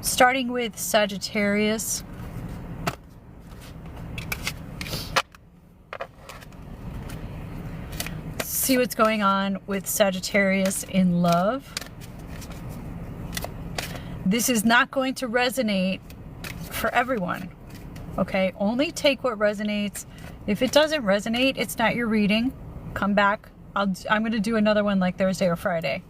Starting with Sagittarius. See what's going on with Sagittarius in love. This is not going to resonate for everyone. Okay, only take what resonates. If it doesn't resonate, it's not your reading. Come back. I'm going to do another one like Thursday or Friday.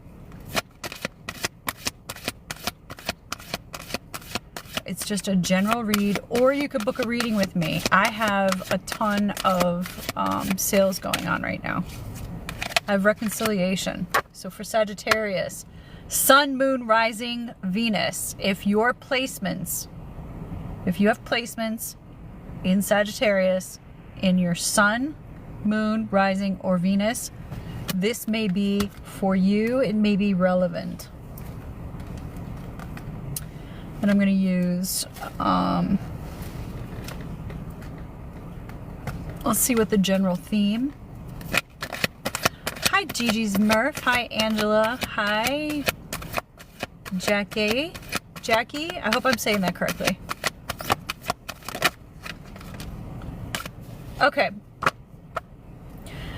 It's just a general read, or you could book a reading with me. I have a ton of sales going on right now. I have reconciliation. So for Sagittarius, Sun, Moon, Rising, Venus. If you have placements in Sagittarius, in your Sun, Moon, Rising, or Venus, this may be for you. It may be relevant. And I'm going to use, let's see what the general theme. Hi, Gigi's Murph. Hi, Angela. Hi, Jackie. I hope I'm saying that correctly. Okay.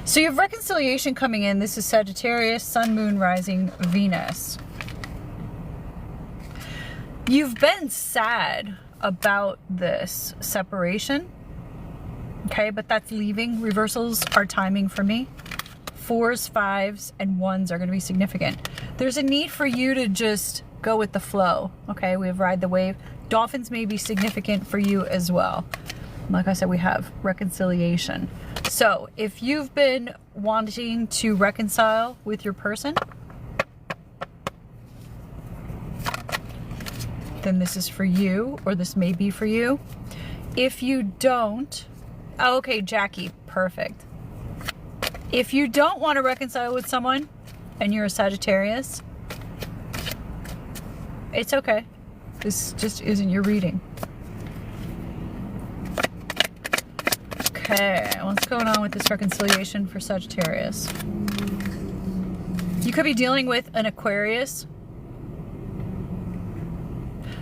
So you have reconciliation coming in. This is Sagittarius, Sun, Moon, Rising, Venus. You've been sad about this separation. Okay, but that's leaving. Reversals are timing for me. 4s, 5s, and 1s are going to be significant. There's a need for you to just go with the flow. Okay, we have ride the wave. Dolphins may be significant for you as well. Like I said, we have reconciliation. So if you've been wanting to reconcile with your person, then this is for you, or this may be for you. If you don't, oh, okay, Jackie, perfect. If you don't want to reconcile with someone and you're a Sagittarius, it's okay. This just isn't your reading. Okay, what's going on with this reconciliation for Sagittarius? You could be dealing with an Aquarius.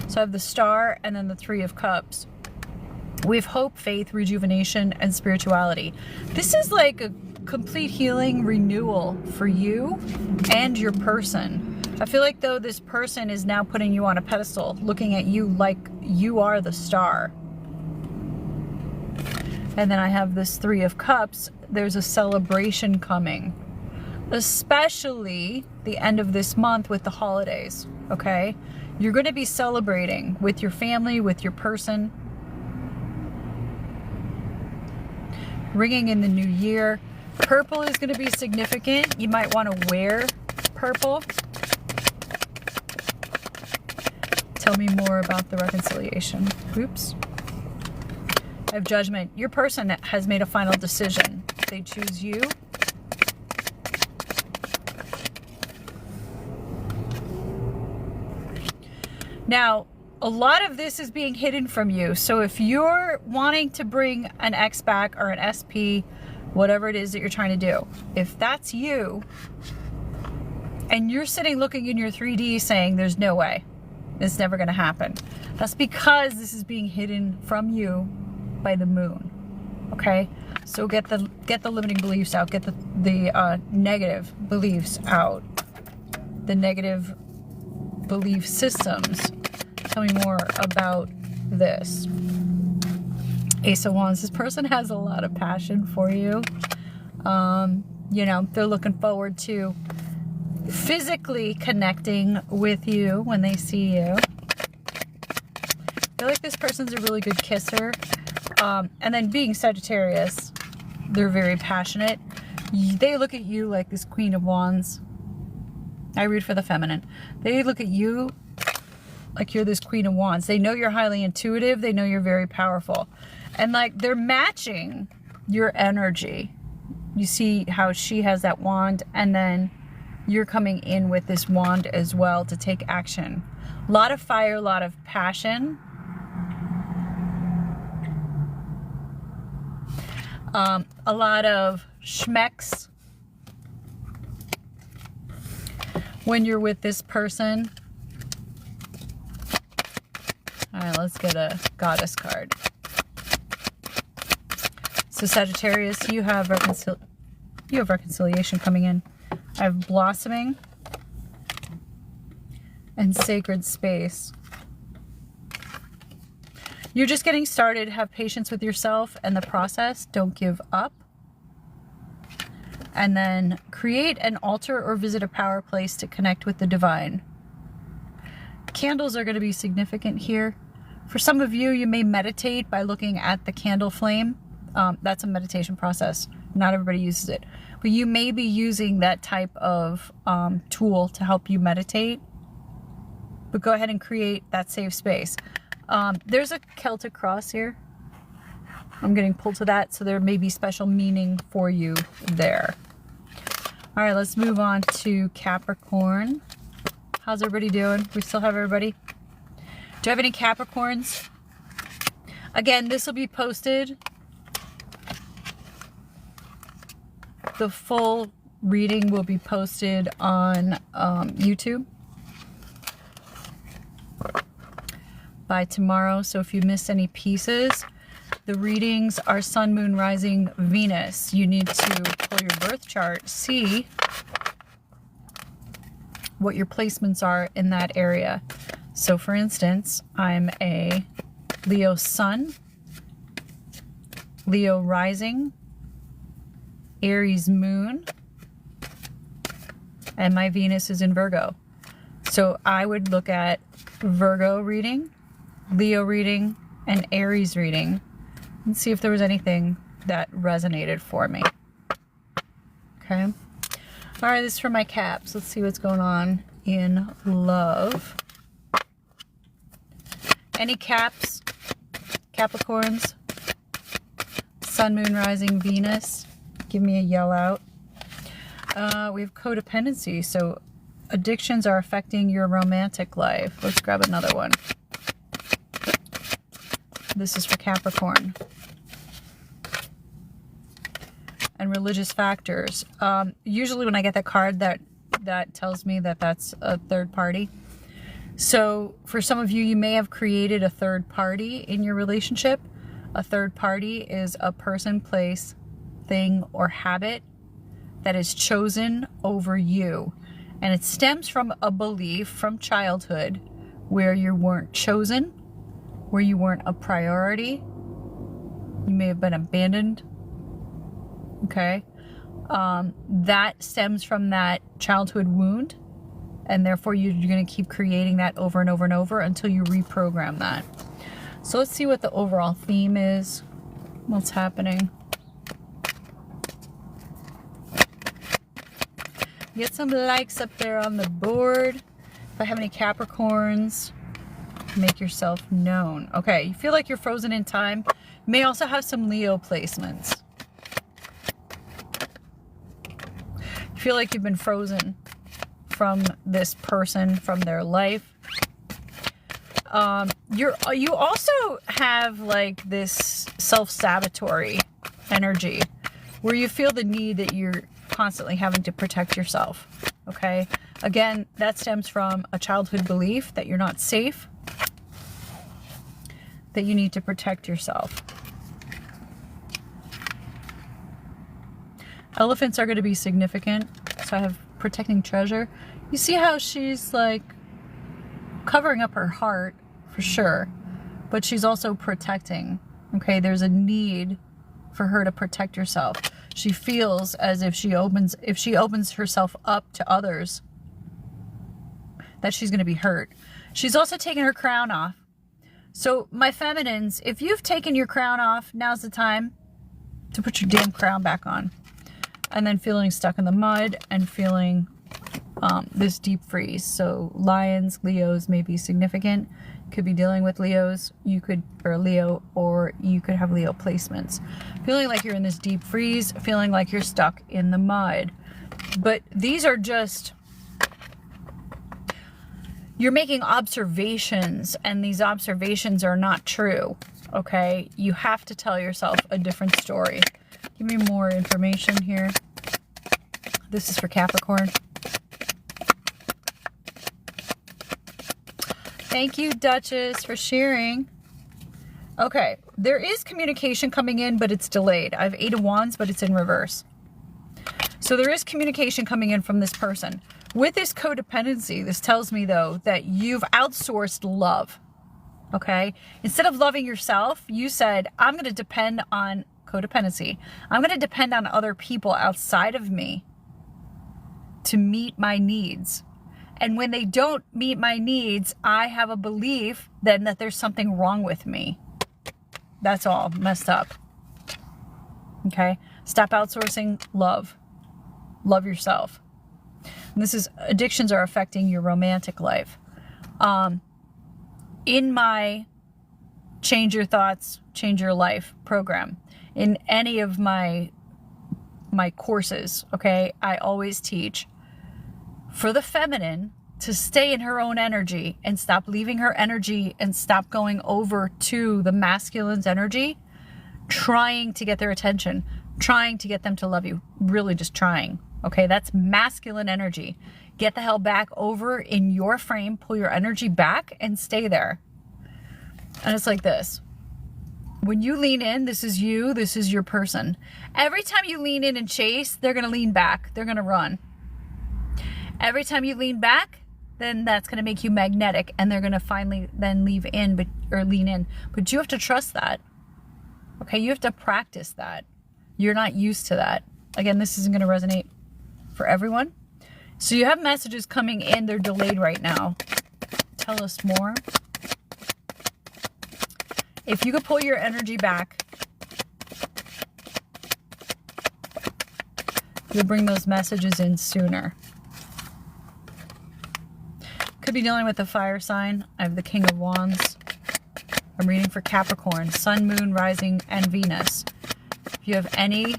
So I have the Star and then the 3 of Cups. We have hope, faith, rejuvenation, and spirituality. This is like a complete healing renewal for you and your person. I feel like though this person is now putting you on a pedestal, looking at you like you are the star. And then I have this 3 of Cups. There's a celebration coming, especially the end of this month with the holidays, okay? You're going to be celebrating with your family, with your person. Ringing in the new year. Purple is going to be significant. You might want to wear purple. Tell me more about the reconciliation. Oops. I have Judgment. Your person has made a final decision. They choose you. Now, a lot of this is being hidden from you. So if you're wanting to bring an X back or an SP, whatever it is that you're trying to do, if that's you, and you're sitting looking in your 3D saying there's no way, it's never going to happen, that's because this is being hidden from you by the moon. Okay, so get the limiting beliefs out, get the negative beliefs out, the negative belief systems. Tell me more about this. Ace of Wands. This person has a lot of passion for you. You know, they're looking forward to physically connecting with you when they see you. I feel like this person's a really good kisser. And then being Sagittarius, they're very passionate. They look at you like this Queen of Wands. I read for the feminine. They look at you like you're this Queen of Wands. They know you're highly intuitive. They know you're very powerful. And like they're matching your energy. You see how she has that wand, and then you're coming in with this wand as well to take action. A lot of fire, a lot of passion. A lot of schmecks when you're with this person. All right, let's get a goddess card. So Sagittarius, you have reconciliation coming in. I have blossoming and sacred space. You're just getting started. Have patience with yourself and the process. Don't give up. And then create an altar or visit a power place to connect with the divine. Candles are going to be significant here. For some of you, you may meditate by looking at the candle flame. That's a meditation process. Not everybody uses it. But you may be using that type of tool to help you meditate. But go ahead and create that safe space. There's a Celtic cross here. I'm getting pulled to that, so there may be special meaning for you there. All right, let's move on to Capricorn. How's everybody doing? We still have everybody? Do I have any Capricorns? Again, this will be posted. The full reading will be posted on YouTube by tomorrow. So if you missed any pieces, the readings are Sun, Moon, Rising, Venus. You need to pull your birth chart, see what your placements are in that area. So for instance, I'm a Leo Sun, Leo Rising, Aries Moon, and my Venus is in Virgo. So I would look at Virgo reading, Leo reading, and Aries reading and see if there was anything that resonated for me. Okay. All right, this is for my caps. Let's see what's going on in love. Any caps? Capricorns? Sun, Moon, Rising, Venus? Give me a yell out. We have codependency. So addictions are affecting your romantic life. Let's grab another one. This is for Capricorn. And religious factors. Usually when I get that card, that tells me that that's a third party. So for some of you, you may have created a third party in your relationship. A third party is a person, place, thing, or habit that is chosen over you. And it stems from a belief from childhood where you weren't chosen, where you weren't a priority. You may have been abandoned. Okay. That stems from that childhood wound. And therefore you're going to keep creating that over and over and over until you reprogram that. So let's see what the overall theme is. What's happening? Get some likes up there on the board. If I have any Capricorns, make yourself known. Okay, you feel like you're frozen in time. You may also have some Leo placements. You feel like you've been frozen from this person, from their life. You also have like this self-sabotatory energy where you feel the need that you're constantly having to protect yourself. Okay, again, that stems from a childhood belief that you're not safe, that you need to protect yourself. Elephants are going to be significant. So I have protecting treasure. You see how she's like covering up her heart for sure, but she's also protecting. Okay, there's a need for her to protect herself. She feels as if she opens herself up to others, that she's going to be hurt. She's also taken her crown off. So my feminines, if you've taken your crown off, now's the time to put your damn crown back on. And then feeling stuck in the mud and feeling this deep freeze. So lions, Leos may be significant. Could be dealing with Leos. Or Leo, or you could have Leo placements. Feeling like you're in this deep freeze, feeling like you're stuck in the mud. But these are just, you're making observations, and these observations are not true. Okay? You have to tell yourself a different story. Give me more information here. This is for Capricorn. Thank you, Duchess, for sharing. Okay, there is communication coming in, but it's delayed. I have 8 of Wands, but it's in reverse. So there is communication coming in from this person. With this codependency, this tells me, though, that you've outsourced love. Okay? Instead of loving yourself, you said, I'm going to depend on codependency. I'm going to depend on other people outside of me to meet my needs. And when they don't meet my needs, I have a belief then that there's something wrong with me. That's all messed up. Okay? Stop outsourcing love. Love yourself. And this is, addictions are affecting your romantic life. In my Change Your Thoughts, Change Your Life program, in any of my courses, okay, I always teach for the feminine to stay in her own energy and stop leaving her energy and stop going over to the masculine's energy, trying to get their attention, trying to get them to love you, really just trying. Okay, that's masculine energy. Get the hell back over in your frame, pull your energy back and stay there. And it's like this. When you lean in, this is you, this is your person. Every time you lean in and chase, they're going to lean back. They're going to run. Every time you lean back, then that's going to make you magnetic and they're going to finally then lean in. But you have to trust that. Okay, you have to practice that. You're not used to that. Again, this isn't going to resonate for everyone. So you have messages coming in. They're delayed right now. Tell us more. If you could pull your energy back, you'll bring those messages in sooner. Could be dealing with the fire sign. I have the King of Wands. I'm reading for Capricorn, Sun, Moon, Rising, and Venus. If you have any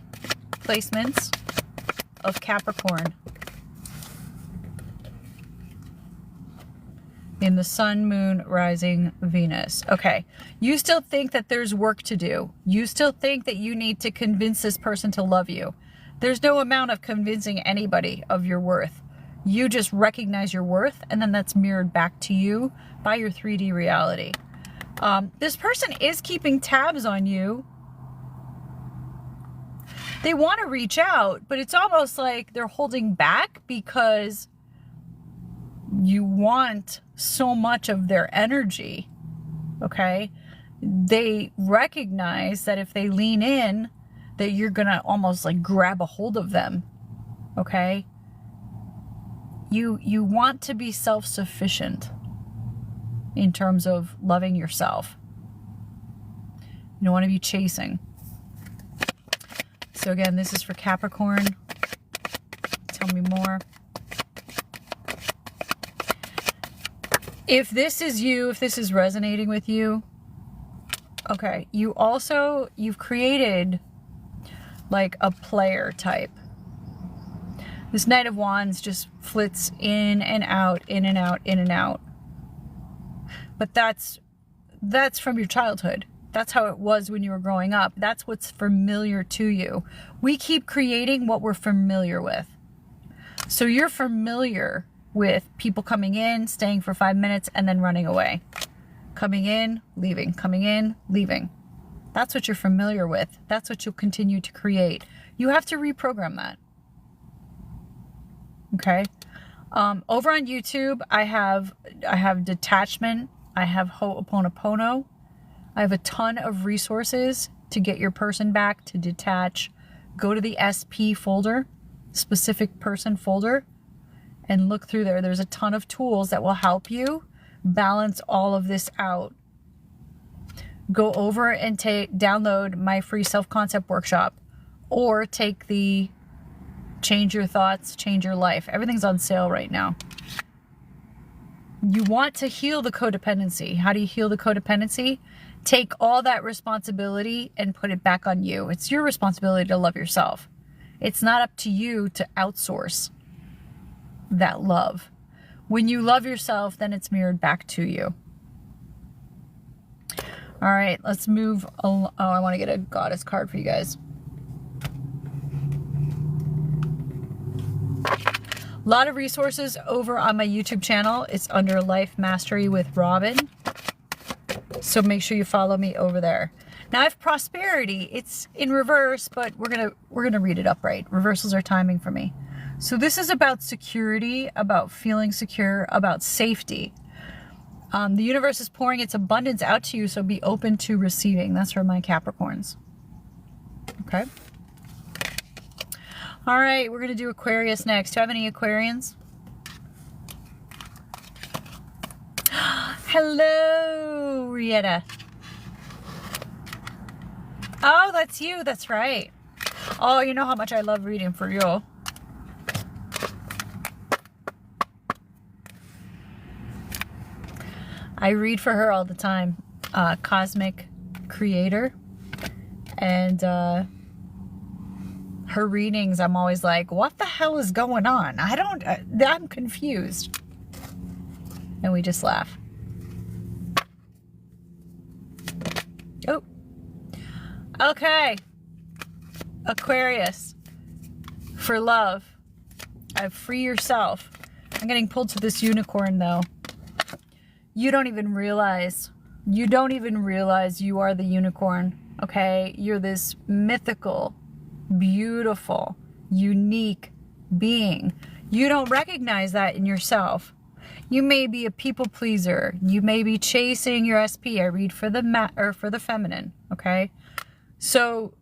placements of Capricorn in the Sun, Moon, Rising, Venus. Okay, you still think that there's work to do. You still think that you need to convince this person to love you. There's no amount of convincing anybody of your worth. You just recognize your worth, and then that's mirrored back to you by your 3D reality. This person is keeping tabs on you. They want to reach out, but it's almost like they're holding back because you want so much of their energy. Okay? They recognize that if they lean in, that you're going to almost like grab a hold of them. Okay? You want to be self-sufficient in terms of loving yourself. You don't want to be chasing. So again, this is for Capricorn. Tell me more. If this is you, if this is resonating with you, okay, you've created like a player type. This Knight of Wands just flits in and out, in and out, in and out. But that's from your childhood. That's how it was when you were growing up. That's what's familiar to you. We keep creating what we're familiar with. So you're familiar with people coming in, staying for 5 minutes, and then running away. Coming in, leaving. Coming in, leaving. That's what you're familiar with. That's what you'll continue to create. You have to reprogram that. Okay? Over on YouTube, I have detachment. I have Ho'oponopono. I have a ton of resources to get your person back, to detach. Go to the SP folder, specific person folder, and look through there. There's a ton of tools that will help you balance all of this out. Go over and download my free self-concept workshop, or take the Change Your Thoughts, Change Your Life. Everything's on sale right now. You want to heal the codependency. How do you heal the codependency? Take all that responsibility and put it back on you. It's your responsibility to love yourself. It's not up to you to outsource that love. When you love yourself, then it's mirrored back to you. All right, let's move along. Oh, I want to get a goddess card for you guys. lot of resources over on my YouTube channel. It's under Life Mastery with Robin. So make sure you follow me over there. Now I have prosperity. It's in reverse, but we're gonna read it upright. Reversals are timing for me. So this is about security, about feeling secure, about safety. The universe is pouring its abundance out to you, so be open to receiving. That's for my Capricorns. Okay. All right, we're gonna do Aquarius next. Do I have any Aquarians? Hello, Rieta. Oh, that's you. That's right. Oh, you know how much I love reading for you. I read for her all the time. Cosmic Creator. And her readings, I'm always like, what the hell is going on? I'm confused. And we just laugh. Oh. Okay. Aquarius. For love. Free yourself. I'm getting pulled to this unicorn though. You don't even realize you are the unicorn. Okay? You're this mythical, beautiful, unique being. You don't recognize that in yourself. You may be a people pleaser. You may be chasing your SP. I read for the for the feminine, okay? So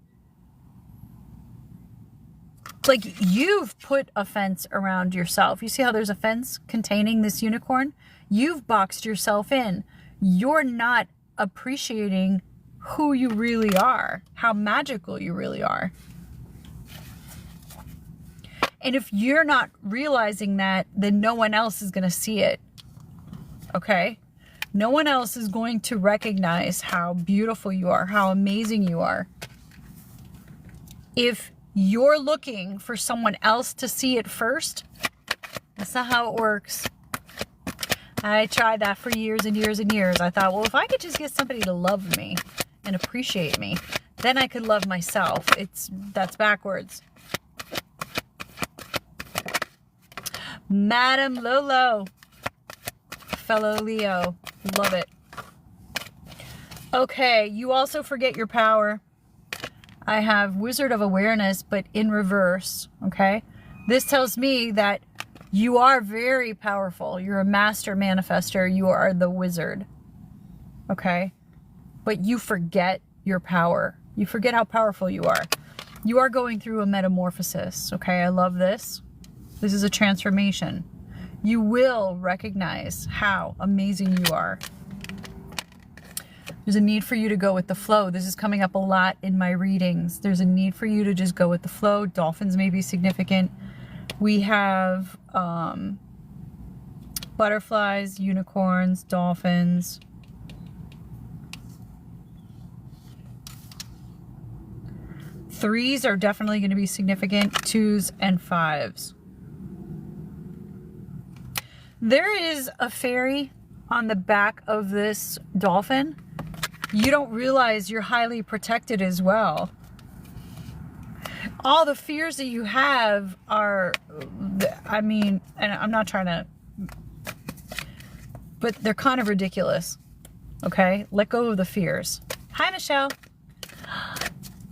like you've put a fence around yourself. You see how there's a fence containing this unicorn? You've boxed yourself in. You're not appreciating who you really are, how magical you really are. And if you're not realizing that, then no one else is going to see it. Okay? No one else is going to recognize how beautiful you are, how amazing you are. If you're looking for someone else to see it first, that's not how it works. I tried that for years and years and years. I thought, well, if I could just get somebody to love me and appreciate me, then I could love myself. That's backwards. Madam Lolo, fellow Leo, love it. Okay, you also forget your power. I have Wizard of Awareness, but in reverse, okay? This tells me that you are very powerful. You're a master manifester. You are the wizard, okay? But you forget your power. You forget how powerful you are. You are going through a metamorphosis, okay? I love this. This is a transformation. You will recognize how amazing you are. There's a need for you to go with the flow. This is coming up a lot in my readings. There's a need for you to just go with the flow. Dolphins may be significant. We have butterflies, unicorns, dolphins. Threes are definitely going to be significant. 2s and 5s. There is a fairy on the back of this dolphin. You don't realize you're highly protected as well. All the fears that you have are, I mean, and I'm not trying to, but they're kind of ridiculous. Okay? Let go of the fears. Hi, Michelle.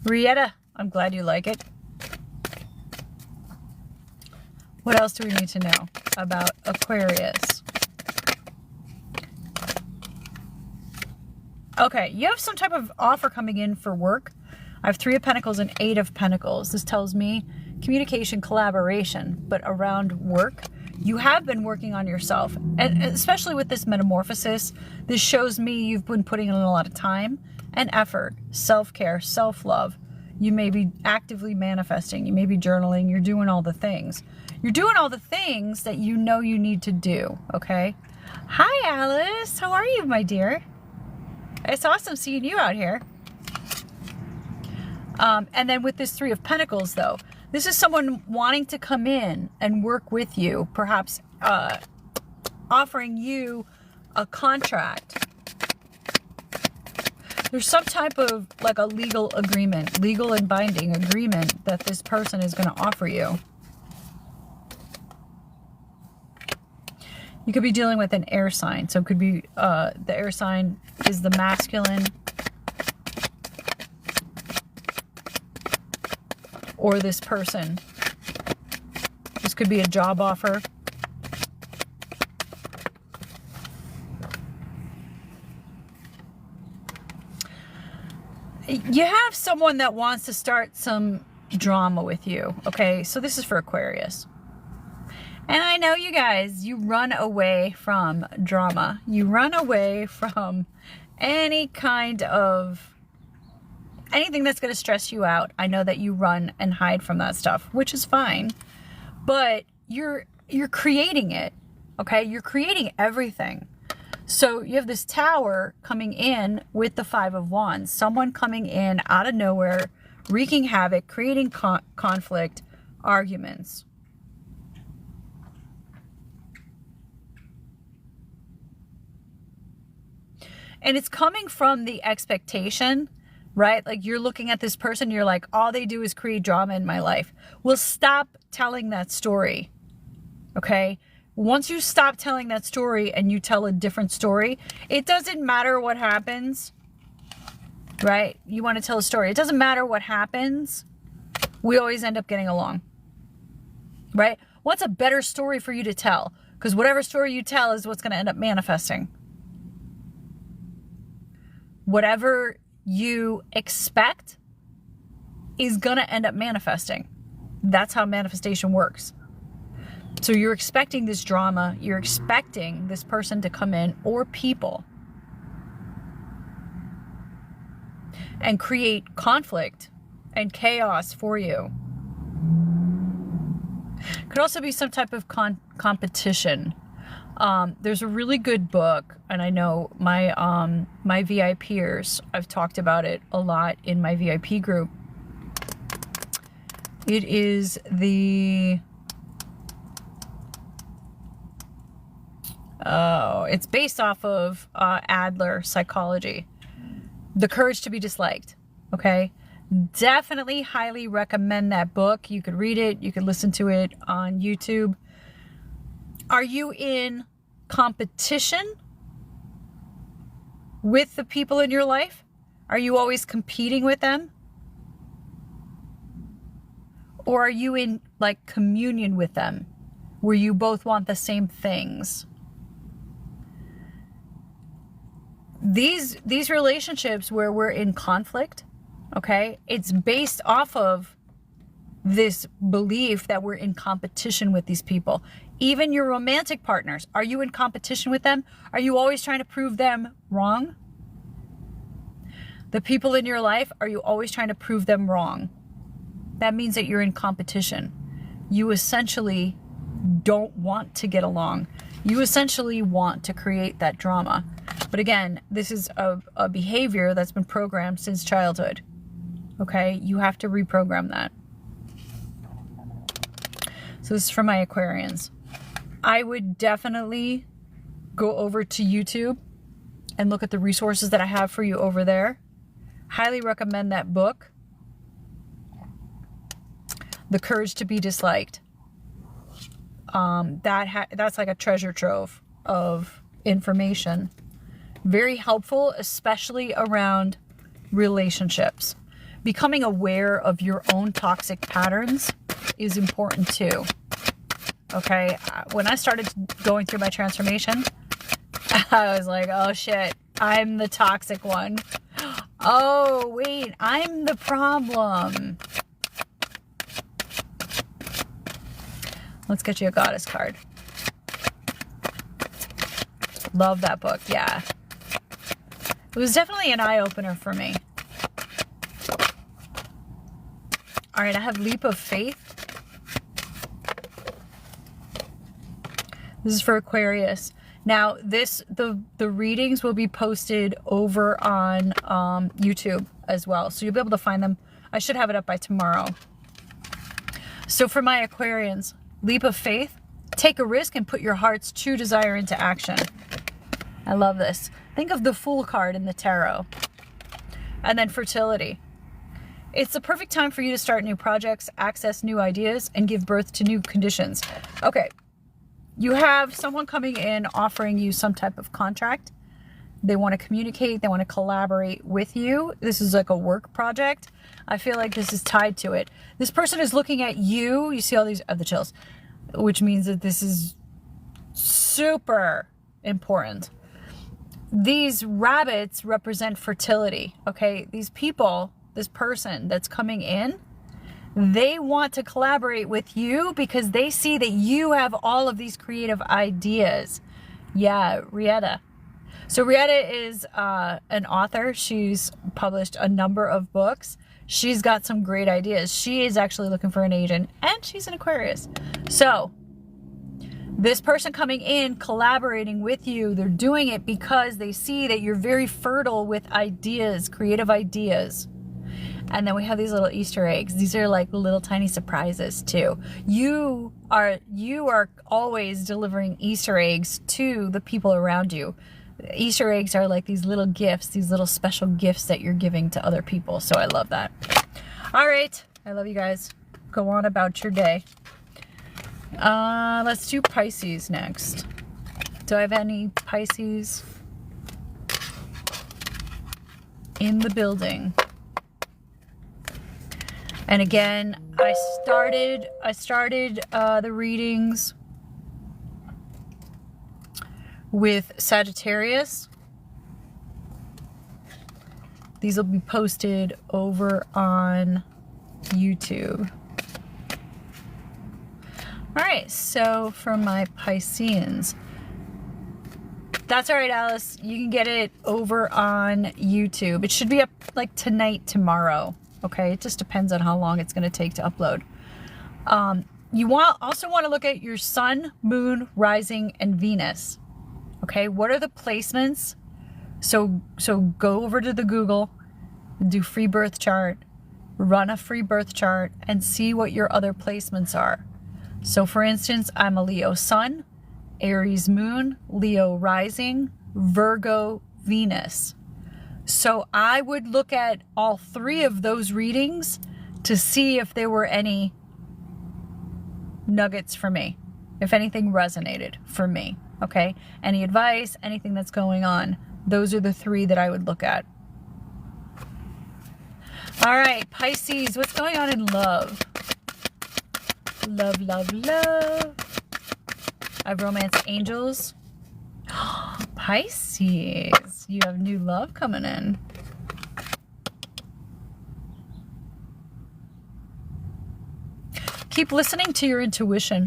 Rieta, I'm glad you like it. What else do we need to know about Aquarius? Okay, you have some type of offer coming in for work. I have 3 of Pentacles and 8 of Pentacles. This tells me communication, collaboration, but around work. You have been working on yourself, and especially with this metamorphosis, this shows me you've been putting in a lot of time and effort, self-care, self-love. You may be actively manifesting. You may be journaling. You're doing all the things. You're doing all the things that you know you need to do, okay? Hi, Alice. How are you, my dear? It's awesome seeing you out here. And then with this 3 of Pentacles, though, this is someone wanting to come in and work with you, perhaps offering you a contract. There's some type of like a legal agreement, legal and binding agreement that this person is going to offer you. You could be dealing with an air sign. So it could be the air sign is the masculine, or this person. This could be a job offer. You have someone that wants to start some drama with you, okay? So this is for Aquarius. And I know you guys, you run away from drama. You run away from any kind of, anything that's going to stress you out. I know that you run and hide from that stuff, which is fine. But you're creating it, okay? You're creating everything. So you have this Tower coming in with the Five of Wands. Someone coming in out of nowhere, wreaking havoc, creating conflict, arguments. And it's coming from the expectation, right? Like you're looking at this person, you're like, all they do is create drama in my life. Well, stop telling that story, okay? Once you stop telling that story and you tell a different story, it doesn't matter what happens, right? You want to tell a story. It doesn't matter what happens. We always end up getting along, right? What's a better story for you to tell? Because whatever story you tell is what's going to end up manifesting. Whatever you expect is going to end up manifesting. That's how manifestation works. So you're expecting this drama, you're expecting this person to come in, or people, and create conflict and chaos for you. Could also be some type of competition. There's a really good book, and I know my my VIPers, I've talked about it a lot in my VIP group. It is the it's based off of Adler psychology. The Courage to be Disliked. Okay, definitely highly recommend that book. You could read it, you could listen to it on YouTube. Are you in competition with the people in your life? Are you always competing with them? Or are you in like communion with them, where you both want the same things? These relationships where we're in conflict, okay, it's based off of this belief that we're in competition with these people. Even your romantic partners, are you in competition with them? Are you always trying to prove them wrong? The people in your life, are you always trying to prove them wrong? That means that you're in competition. You essentially don't want to get along. You essentially want to create that drama. But again, this is a behavior that's been programmed since childhood. Okay? You have to reprogram that. So this is for my Aquarians. I would definitely go over to YouTube and look at the resources that I have for you over there. Highly recommend that book, The Courage to be Disliked. That's like a treasure trove of information. Very helpful, especially around relationships. Becoming aware of your own toxic patterns is important too. Okay, when I started going through my transformation, I was like, oh shit, I'm the toxic one. Oh wait, I'm the problem. Let's get you a goddess card. Love that book, yeah. It was definitely an eye-opener for me. All right, I have Leap of Faith. This is for Aquarius. Now, the readings will be posted over on YouTube as well, so you'll be able to find them. I should have it up by tomorrow. So for my Aquarians, Leap of Faith, take a risk and put your heart's true desire into action. I love this. Think of the Fool card in the tarot. And then Fertility. It's the perfect time for you to start new projects, access new ideas, and give birth to new conditions. Okay, You have someone coming in offering you some type of contract. They want to communicate. They want to collaborate with you. This is like a work project. I feel like this is tied to it. This person is looking at you. You see all these the chills, which means that this is super important. These rabbits represent fertility. Okay, these people, this person that's coming in, they want to collaborate with you because they see that you have all of these creative ideas. Yeah, Rieta. So Rieta is an author. She's published a number of books. She's got some great ideas. She is actually looking for an agent, and she's an Aquarius. So this person coming in, collaborating with you, they're doing it because they see that you're very fertile with ideas, creative ideas. And then we have these little Easter eggs. These are like little tiny surprises too. You are always delivering Easter eggs to the people around you. Easter eggs are like these little gifts, these little special gifts that you're giving to other people. So I love that. All right. I love you guys. Go on about your day. Let's do Pisces next. Do I have any Pisces in the building? And again, I started the readings with Sagittarius. These will be posted over on YouTube. All right, so for my Pisceans, that's all right, Alice. You can get it over on YouTube. It should be up like tonight, tomorrow. Okay, it just depends on how long it's going to take to upload. You also want to look at your sun, moon, rising, and Venus. Okay, what are the placements? So go over to the Google, do free birth chart, run a free birth chart, and see what your other placements are. So for instance, I'm a Leo sun, Aries moon, Leo rising, Virgo Venus. So I would look at all three of those readings to see if there were any nuggets for me, if anything resonated for me. Okay, any advice, anything that's going on. Those are the three that I would look at. All right, Pisces, what's going on in love? Love, love, love. I have romance angels. Pisces, you have new love coming in. Keep listening to your intuition.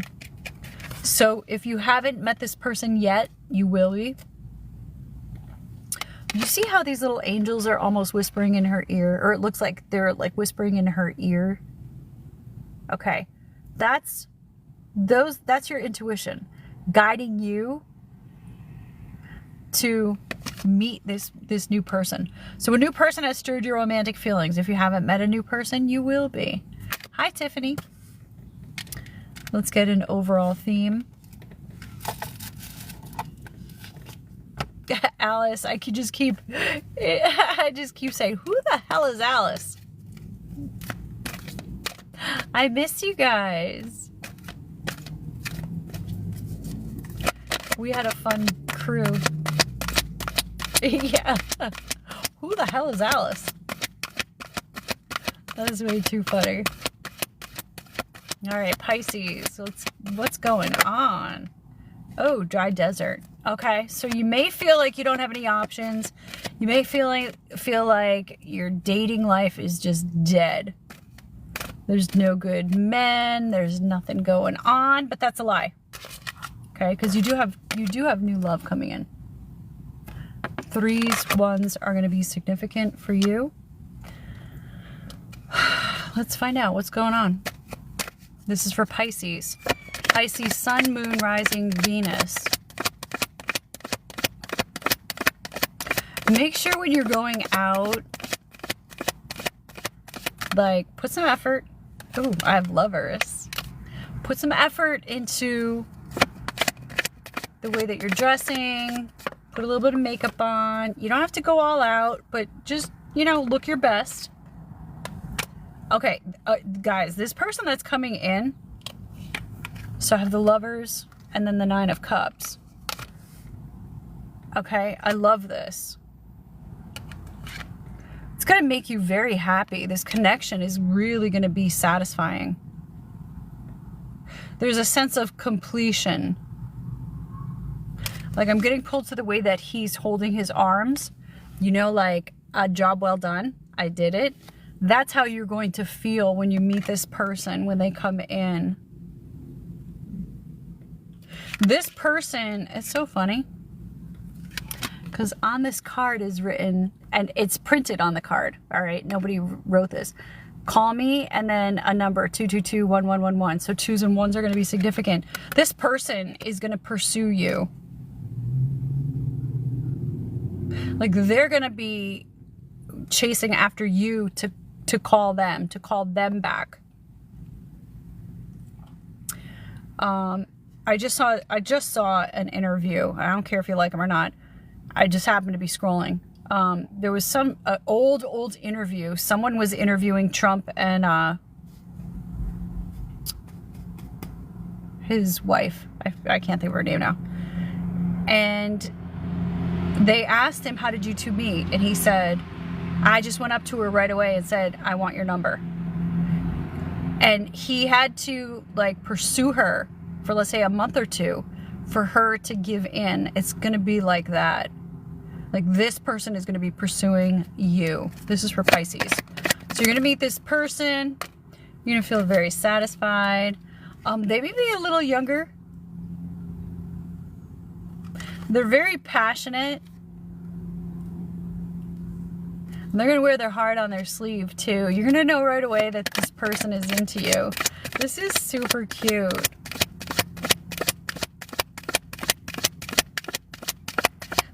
So if you haven't met this person yet, you will be. You see how these little angels are almost whispering in her ear, or it looks like they're like whispering in her ear. Okay, that's your intuition guiding you to meet this new person. So a new person has stirred your romantic feelings. If you haven't met a new person, you will be. Hi, Tiffany. Let's get an overall theme. Alice, I just keep saying, who the hell is Alice? I miss you guys. We had a fun crew. Yeah. Who the hell is Alice? That is way too funny. All right, Pisces. What's going on? Oh, dry desert. Okay, so you may feel like you don't have any options. You may feel like your dating life is just dead. There's no good men. There's nothing going on, but that's a lie. Okay, because you do have new love coming in. 3s, 1s are going to be significant for you. Let's find out what's going on. This is for Pisces. Pisces, sun, moon, rising, Venus. Make sure when you're going out, like, put some effort. Ooh, I have lovers. Put some effort into the way that you're dressing. Put a little bit of makeup on. You don't have to go all out, but just, look your best. Okay, guys, this person that's coming in, so I have the lovers, and then the 9 of Cups. Okay, I love this. It's going to make you very happy. This connection is really going to be satisfying. There's a sense of completion. Like, I'm getting pulled to the way that he's holding his arms. You know, like, a job well done. I did it. That's how you're going to feel when you meet this person, when they come in. This person, it's so funny, because on this card is written, and it's printed on the card, all right? Nobody wrote this. Call me, and then a number, 222-1111. So 2s and 1s are going to be significant. This person is going to pursue you. Like, they're going to be chasing after you to call them back. I just saw an interview. I don't care if you like them or not. I just happened to be scrolling. There was some old interview. Someone was interviewing Trump and his wife. I can't think of her name now. And they asked him, how did you two meet? And he said, I just went up to her right away and said, I want your number. And he had to, like, pursue her for, let's say, a month or two for her to give in. It's going to be like that. Like, this person is going to be pursuing you. This is for Pisces. So you're going to meet this person. You're going to feel very satisfied. They may be a little younger. They're very passionate. And they're going to wear their heart on their sleeve, too. You're going to know right away that this person is into you. This is super cute.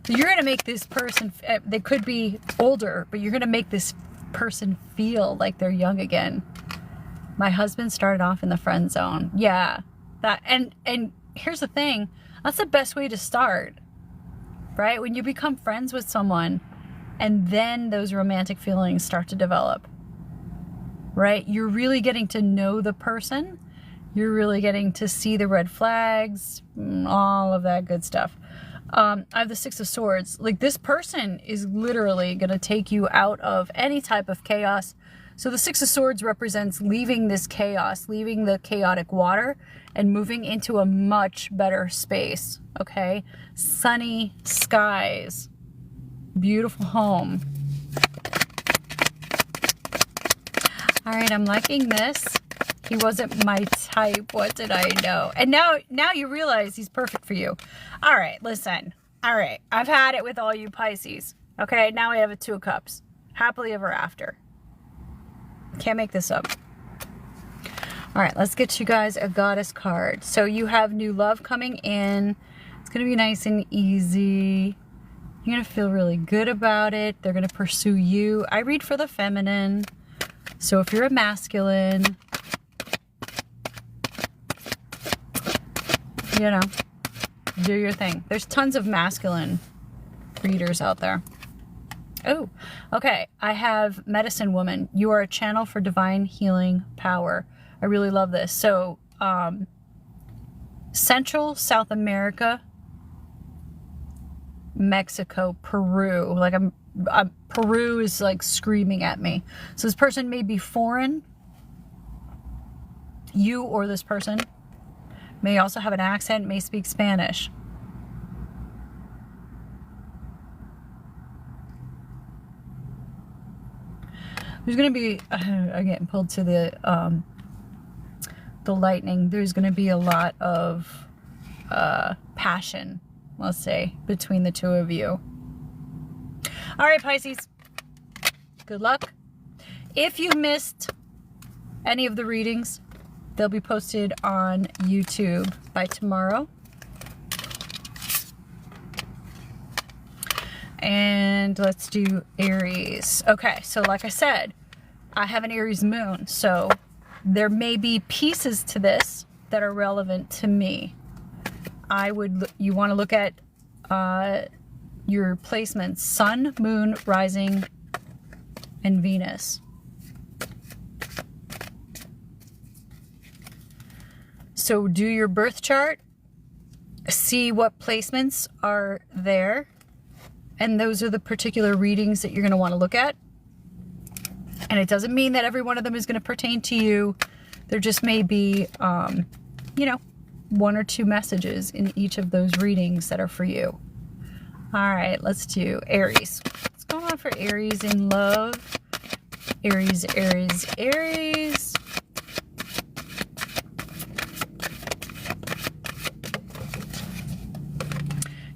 You're going to make this person, they could be older, but you're going to make this person feel like they're young again. My husband started off in the friend zone. Yeah. That, and here's the thing. That's the best way to start, right? When you become friends with someone and then those romantic feelings start to develop, right? You're really getting to know the person. You're really getting to see the red flags, all of that good stuff. I have the 6 of Swords. Like, this person is literally going to take you out of any type of chaos. So the 6 of Swords represents leaving this chaos, leaving the chaotic water, and moving into a much better space, okay? Sunny skies, beautiful home. All right, I'm liking this. He wasn't my type. What did I know? And now you realize he's perfect for you. All right, listen. All right, I've had it with all you Pisces. Okay, now we have a 2 of Cups. Happily ever after. Can't make this up. All right, let's get you guys a Goddess card. So you have new love coming in. It's going to be nice and easy. You're going to feel really good about it. They're going to pursue you. I read for the feminine. So if you're a masculine, you know, do your thing. There's tons of masculine readers out there. Oh, okay. I have Medicine Woman. You are a channel for divine healing power. I really love this. So, Central, South America, Mexico, Peru. Like, Peru is like screaming at me. So this person may be foreign. You or this person may also have an accent, may speak Spanish. There's going to be, I'm getting pulled to the lightning. There's going to be a lot of passion, let's say, between the two of you. All right, Pisces, good luck. If you missed any of the readings, they'll be posted on YouTube by tomorrow. And let's do Aries. Okay, so like I said, I have an Aries moon, so there may be pieces to this that are relevant to me. You want to look at your placements: Sun, Moon, Rising, and Venus. So do your birth chart see what placements are there. And those are the particular readings that you're going to want to look at. And it doesn't mean that every one of them is going to pertain to you. There just may be, you know, 1 or 2 messages in each of those readings that are for you. All right, let's do Aries. What's going on for Aries in love? Aries, Aries, Aries.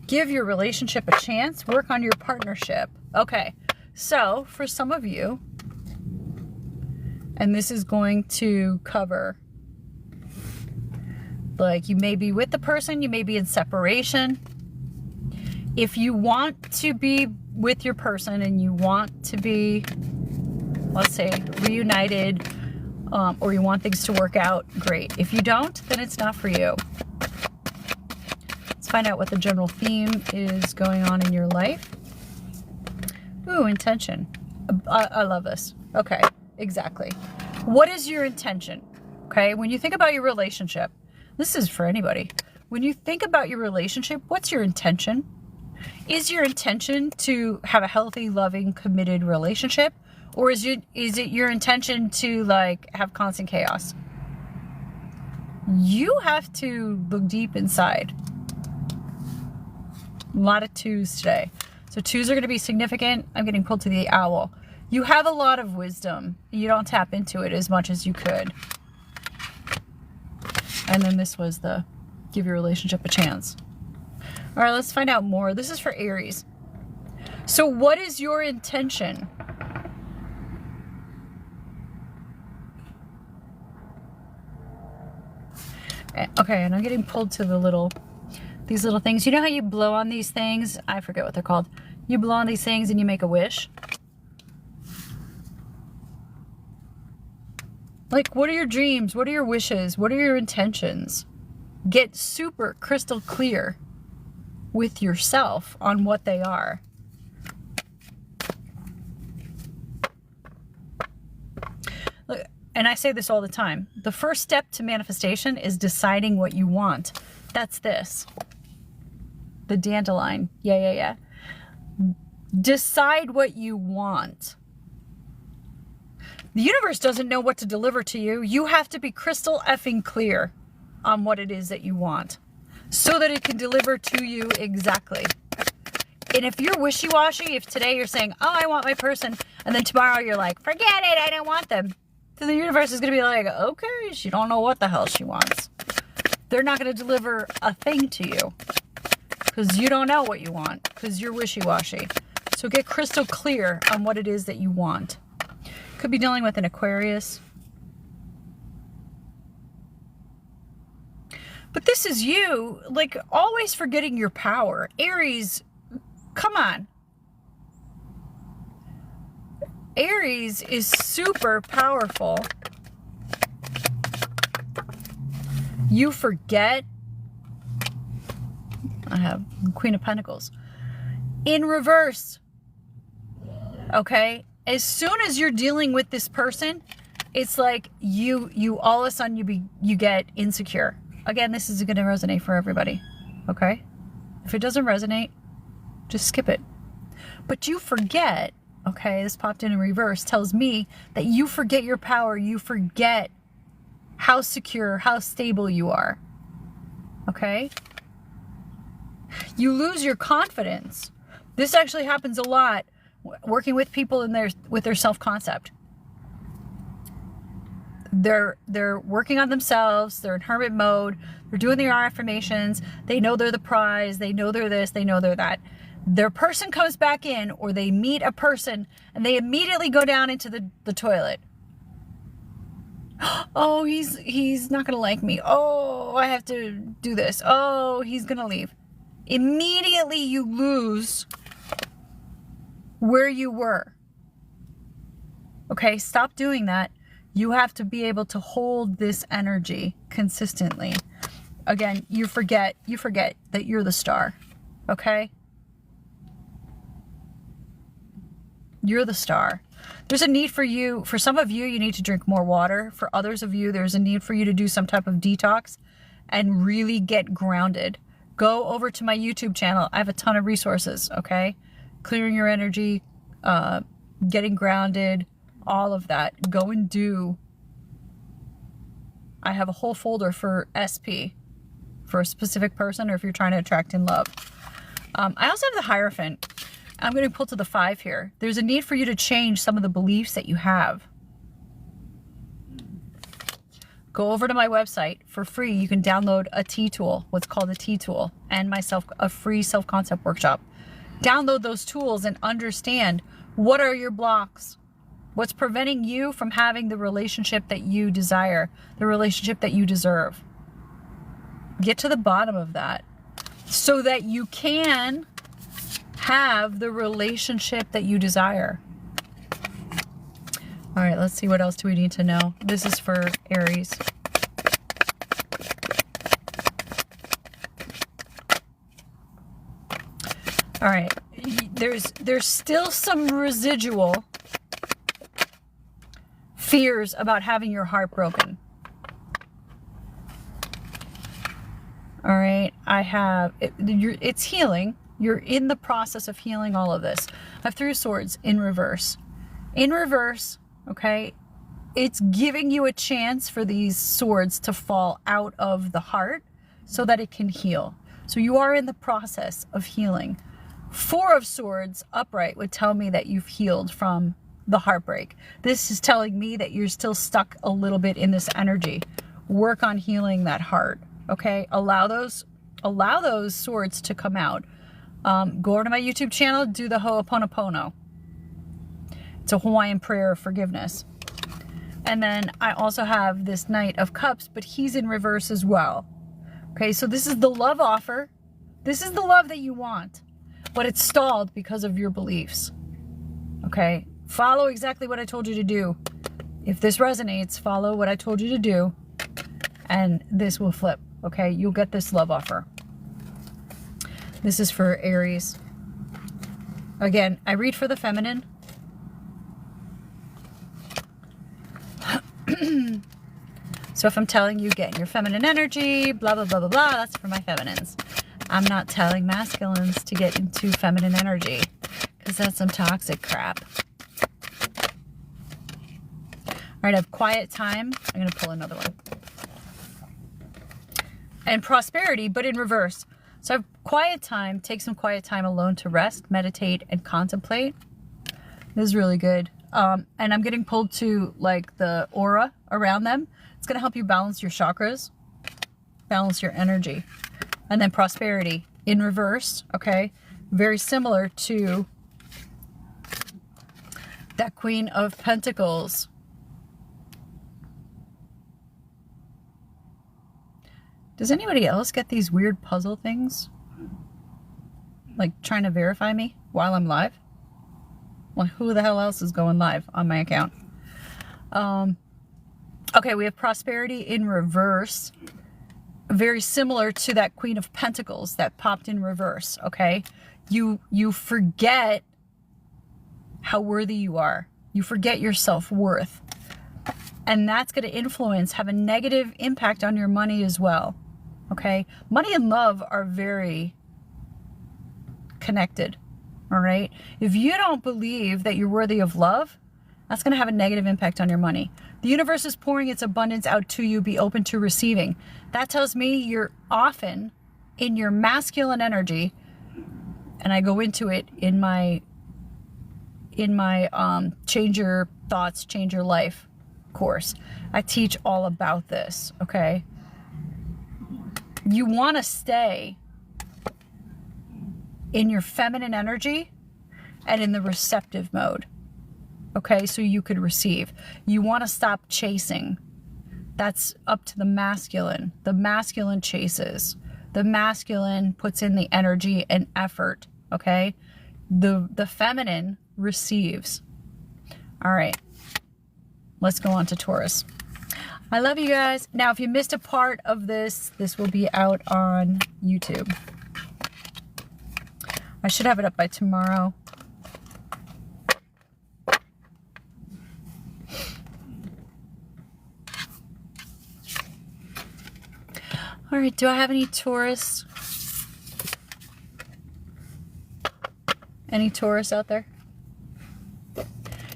Give your relationship a chance. Work on your partnership. Okay, so for some of you, and this is going to cover, like, you may be with the person, you may be in separation. If you want to be with your person and you want to be, let's say, reunited, or you want things to work out, great. If you don't, then it's not for you. Let's find out what the general theme is going on in your life. Ooh, intention. I love this. Okay, exactly. What is your intention? Okay, when you think about your relationship, this is for anybody. When you think about your relationship, what's your intention? Is your intention to have a healthy, loving, committed relationship? Or is it your intention to, like, have constant chaos? You have to look deep inside. A lot of 2s today. So 2s are going to be significant. I'm getting pulled to the owl. You have a lot of wisdom. You don't tap into it as much as you could. And then this was the give your relationship a chance. All right, let's find out more. This is for Aries. So what is your intention? Okay, and I'm getting pulled to these little things. You know how you blow on these things? I forget what they're called. You blow on these things and you make a wish. Like, what are your dreams? What are your wishes? What are your intentions? Get super crystal clear with yourself on what they are. Look, and I say this all the time. The first step to manifestation is deciding what you want. That's this. The dandelion. Yeah. Decide what you want. The universe doesn't know what to deliver to you. You have to be crystal effing clear on what it is that you want so that it can deliver to you exactly. And if you're wishy-washy, if today you're saying, oh, I want my person, and then tomorrow you're like, forget it, I don't want them, then the universe is going to be like, okay, she don't know what the hell she wants. They're not going to deliver a thing to you because you don't know what you want because you're wishy-washy. So get crystal clear on what it is that you want. Could be dealing with an Aquarius. But this is you, like, always forgetting your power. Aries, come on. Aries is super powerful. You forget. I have Queen of Pentacles. In reverse. Okay? As soon as you're dealing with this person, it's like you all of a sudden you get insecure. Again, this is going to resonate for everybody. Okay? If it doesn't resonate, just skip it. But you forget, okay, this popped in reverse, tells me that you forget your power. You forget how secure, how stable you are. Okay? You lose your confidence. This actually happens a lot working with people with their self-concept. They're working on themselves. They're in hermit mode. They're doing their affirmations. They know they're the prize. They know they're this. They know they're that. Their person comes back in, or they meet a person and they immediately go down into the toilet. Oh, he's not going to like me. Oh, I have to do this. Oh, he's going to leave. Immediately you lose where you were. Okay, stop doing that. You have to be able to hold this energy consistently. Again, you forget that you're the star. Okay? You're the star. There's a need for you. For some of you, you need to drink more water. For others of you, there's a need for you to do some type of detox and really get grounded. Go over to my YouTube channel. I have a ton of resources, okay? Clearing your energy, getting grounded, all of that. Go and do. I have a whole folder for SP, for a specific person, or if you're trying to attract in love. I also have the Hierophant. I'm going to pull to the 5 here. There's a need for you to change some of the beliefs that you have. Go over to my website for free. You can download a T-tool, what's called a T-tool, and a free self-concept workshop. Download those tools and understand what are your blocks. What's preventing you from having the relationship that you desire, the relationship that you deserve. Get to the bottom of that so that you can have the relationship that you desire. All right, let's see, what else do we need to know? This is for Aries. All right, there's still some residual fears about having your heart broken. All right, it's healing. You're in the process of healing all of this. I have 3 swords in reverse. In reverse, okay, it's giving you a chance for these swords to fall out of the heart so that it can heal. So you are in the process of healing. 4 of swords upright would tell me that you've healed from the heartbreak. This is telling me that you're still stuck a little bit in this energy. Work on healing that heart, okay? Allow those swords to come out. Go over to my YouTube channel, do the Ho'oponopono. It's a Hawaiian prayer of forgiveness. And then I also have this Knight of Cups, but he's in reverse as well. Okay, so this is the love offer. This is the love that you want, but it's stalled because of your beliefs. Okay, follow exactly what I told you to do. If this resonates, follow what I told you to do, and this will flip. Okay, you'll get this love offer. This is for Aries. Again, I read for the feminine. So if I'm telling you get your feminine energy, blah, blah, blah, blah, blah, that's for my feminines. I'm not telling masculines to get into feminine energy because that's some toxic crap. All right, I have quiet time. I'm going to pull another one. And prosperity, but in reverse. So I have quiet time. Take some quiet time alone to rest, meditate, and contemplate. This is really good. And I'm getting pulled to like the aura around them. It's going to help you balance your chakras, balance your energy. And then prosperity in reverse, okay? Very similar to that Queen of Pentacles. Does anybody else get these weird puzzle things? Like trying to verify me while I'm live? Well, who the hell else is going live on my account? Okay, we have prosperity in reverse. Very similar to that Queen of Pentacles that popped in reverse, okay? You forget how worthy you are. You forget your self-worth. And that's going to have a negative impact on your money as well, okay? Money and love are very connected, all right? If you don't believe that you're worthy of love, that's going to have a negative impact on your money. The universe is pouring its abundance out to you. Be open to receiving. That tells me you're often in your masculine energy, and I go into it in my Change Your Thoughts, Change Your Life course. I teach all about this, okay? You want to stay in your feminine energy and in the receptive mode. Okay, so you could receive. You want to stop chasing. That's up to the masculine. The masculine chases. The masculine puts in the energy and effort, okay? The feminine receives. All right, let's go on to Taurus. I love you guys. Now, if you missed a part of this, this will be out on YouTube. I should have it up by tomorrow. All right, do I have any Taurus Any Taurus out there?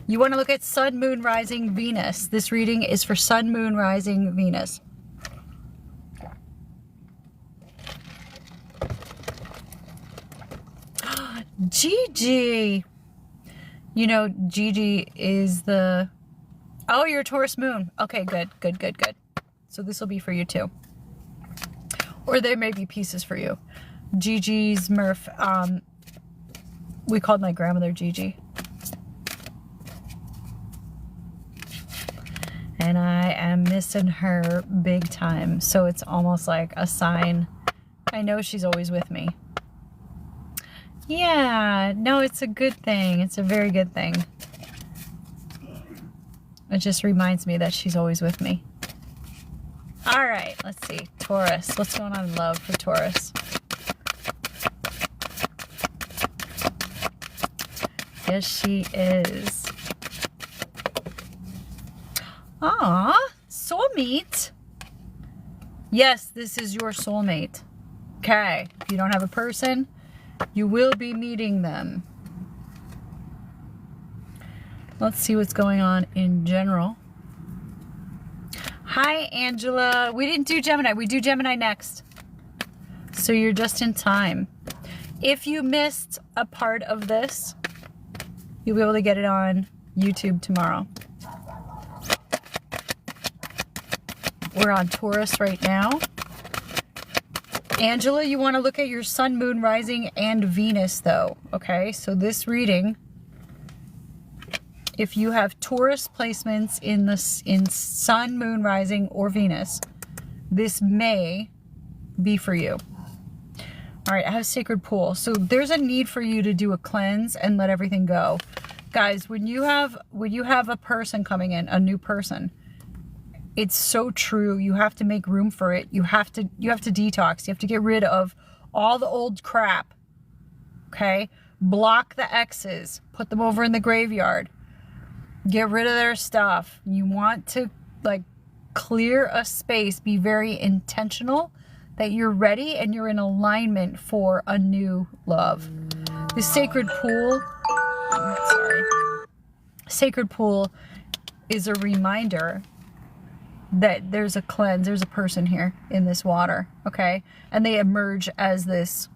You want to look at Sun, Moon, Rising, Venus. This reading is for Sun, Moon, Rising, Venus. Gigi. You know, Gigi is the... Oh, you're a Taurus Moon. Okay, good, good, good, good. So this will be for you too. Or there may be pieces for you. Gigi's Murph. We called my grandmother Gigi. And I am missing her big time. So it's almost like a sign. I know she's always with me. Yeah, no, it's a good thing. It's a very good thing. It just reminds me that she's always with me. All right, let's see. Taurus. What's going on in love for Taurus? Yes, she is. Aw, soulmate. Yes, this is your soulmate. Okay, if you don't have a person, you will be meeting them. Let's see what's going on in general. Hi, Angela. We didn't do Gemini. We do Gemini next. So you're just in time. If you missed a part of this, you'll be able to get it on YouTube tomorrow. We're on Taurus right now. Angela, you want to look at your Sun, Moon, Rising, and Venus, though. Okay, so this reading, if you have Taurus placements in Sun, Moon, Rising, or Venus, this may be for you. All right, I have Sacred Pool. So there's a need for you to do a cleanse and let everything go. Guys, when you have a person coming in, a new person, it's so true. You have to make room for it. You have to detox. You have to get rid of all the old crap. Okay? Block the exes. Put them over in the graveyard. Get rid of their stuff. You want to like clear a space. Be very intentional that you're ready and you're in alignment for a new love. The Sacred Pool, Sacred Pool is a reminder that there's a cleanse, there's a person here in this water, okay? And they emerge as this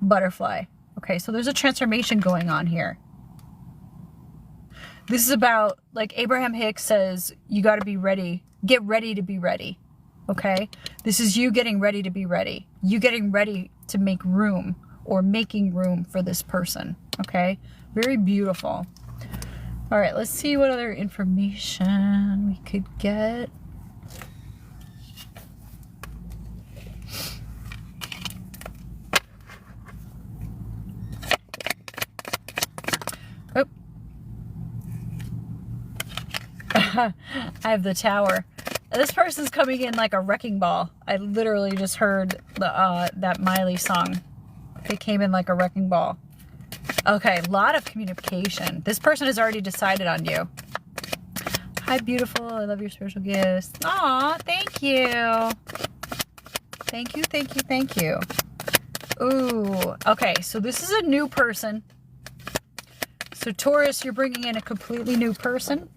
butterfly, okay? So there's a transformation going on here. This is about, like Abraham Hicks says, you got to be ready. Get ready to be ready, okay? This is you getting ready to be ready. You getting ready to make room or making room for this person, okay? Very beautiful. All right, let's see what other information we could get. Oh. I have the Tower. This person's coming in like a wrecking ball. I literally just heard the that Miley song. They came in like a wrecking ball. Okay, a lot of communication. This person has already decided on you. Hi, beautiful. I love your spiritual gifts. Aw, thank you. Thank you, thank you, thank you. Ooh, okay, so this is a new person. So Taurus, you're bringing in a completely new person.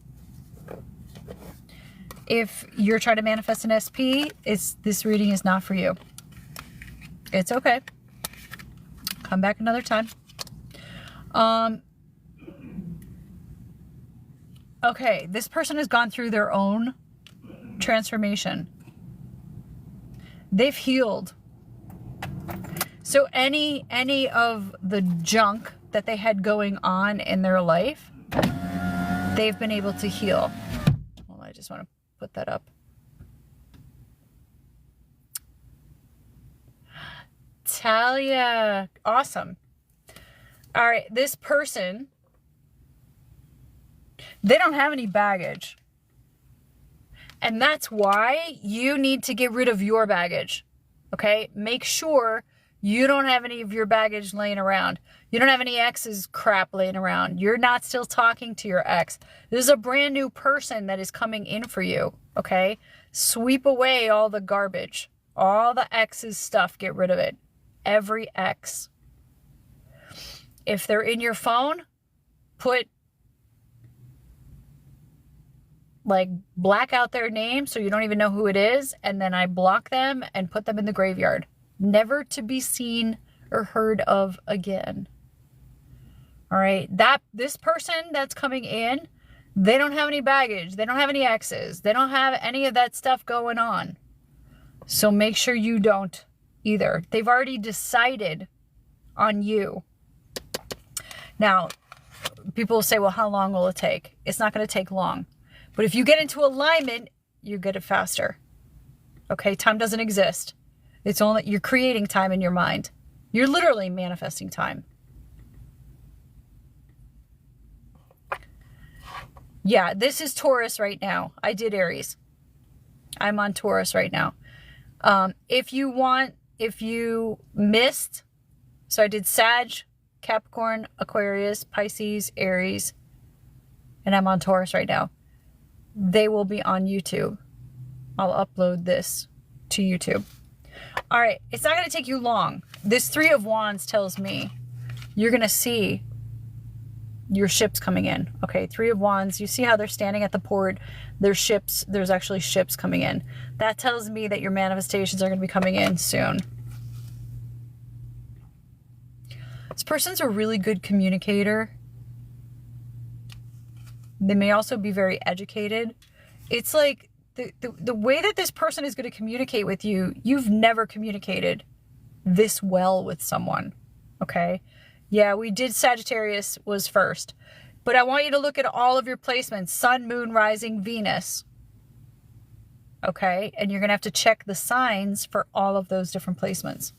If you're trying to manifest an SP, this reading is not for you. It's okay. Come back another time. Okay, this person has gone through their own transformation. They've healed. So any of the junk that they had going on in their life, they've been able to heal. Well, I just want to put that up. Talia, awesome. All right, this person, they don't have any baggage. And that's why you need to get rid of your baggage. Okay? Make sure you don't have any of your baggage laying around. You don't have any ex's crap laying around. You're not still talking to your ex. This is a brand new person that is coming in for you. Okay? Sweep away all the garbage. All the ex's stuff, get rid of it. Every ex. If they're in your phone, put, like, black out their name so you don't even know who it is, and then I block them and put them in the graveyard. Never to be seen or heard of again. All right, this person that's coming in, they don't have any baggage. They don't have any exes. They don't have any of that stuff going on. So make sure you don't either. They've already decided on you. Now, people will say, well, how long will it take? It's not going to take long. But if you get into alignment, you get it faster. Okay, time doesn't exist. It's only, you're creating time in your mind. You're literally manifesting time. Yeah, this is Taurus right now. I did Aries. I'm on Taurus right now. If you missed, so I did Sag, Capricorn, Aquarius, Pisces, Aries, and I'm on Taurus right now. They will be on YouTube. I'll upload this to YouTube. All right, it's not going to take you long. This 3 of Wands tells me you're going to see your ships coming in. Okay, 3 of Wands. You see how they're standing at the port? There's ships. There's actually ships coming in. That tells me that your manifestations are going to be coming in soon. This person's a really good communicator. They may also be very educated. It's like the way that this person is going to communicate with you, you've never communicated this well with someone. Okay? Yeah, we did Sagittarius was first. But I want you to look at all of your placements. Sun, Moon, Rising, Venus. Okay? And you're going to have to check the signs for all of those different placements.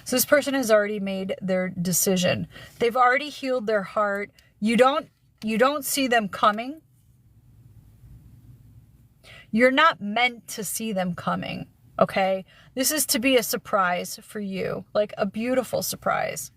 So this person has already made their decision. They've already healed their heart. You don't see them coming. You're not meant to see them coming, okay? This is to be a surprise for you, like a beautiful surprise.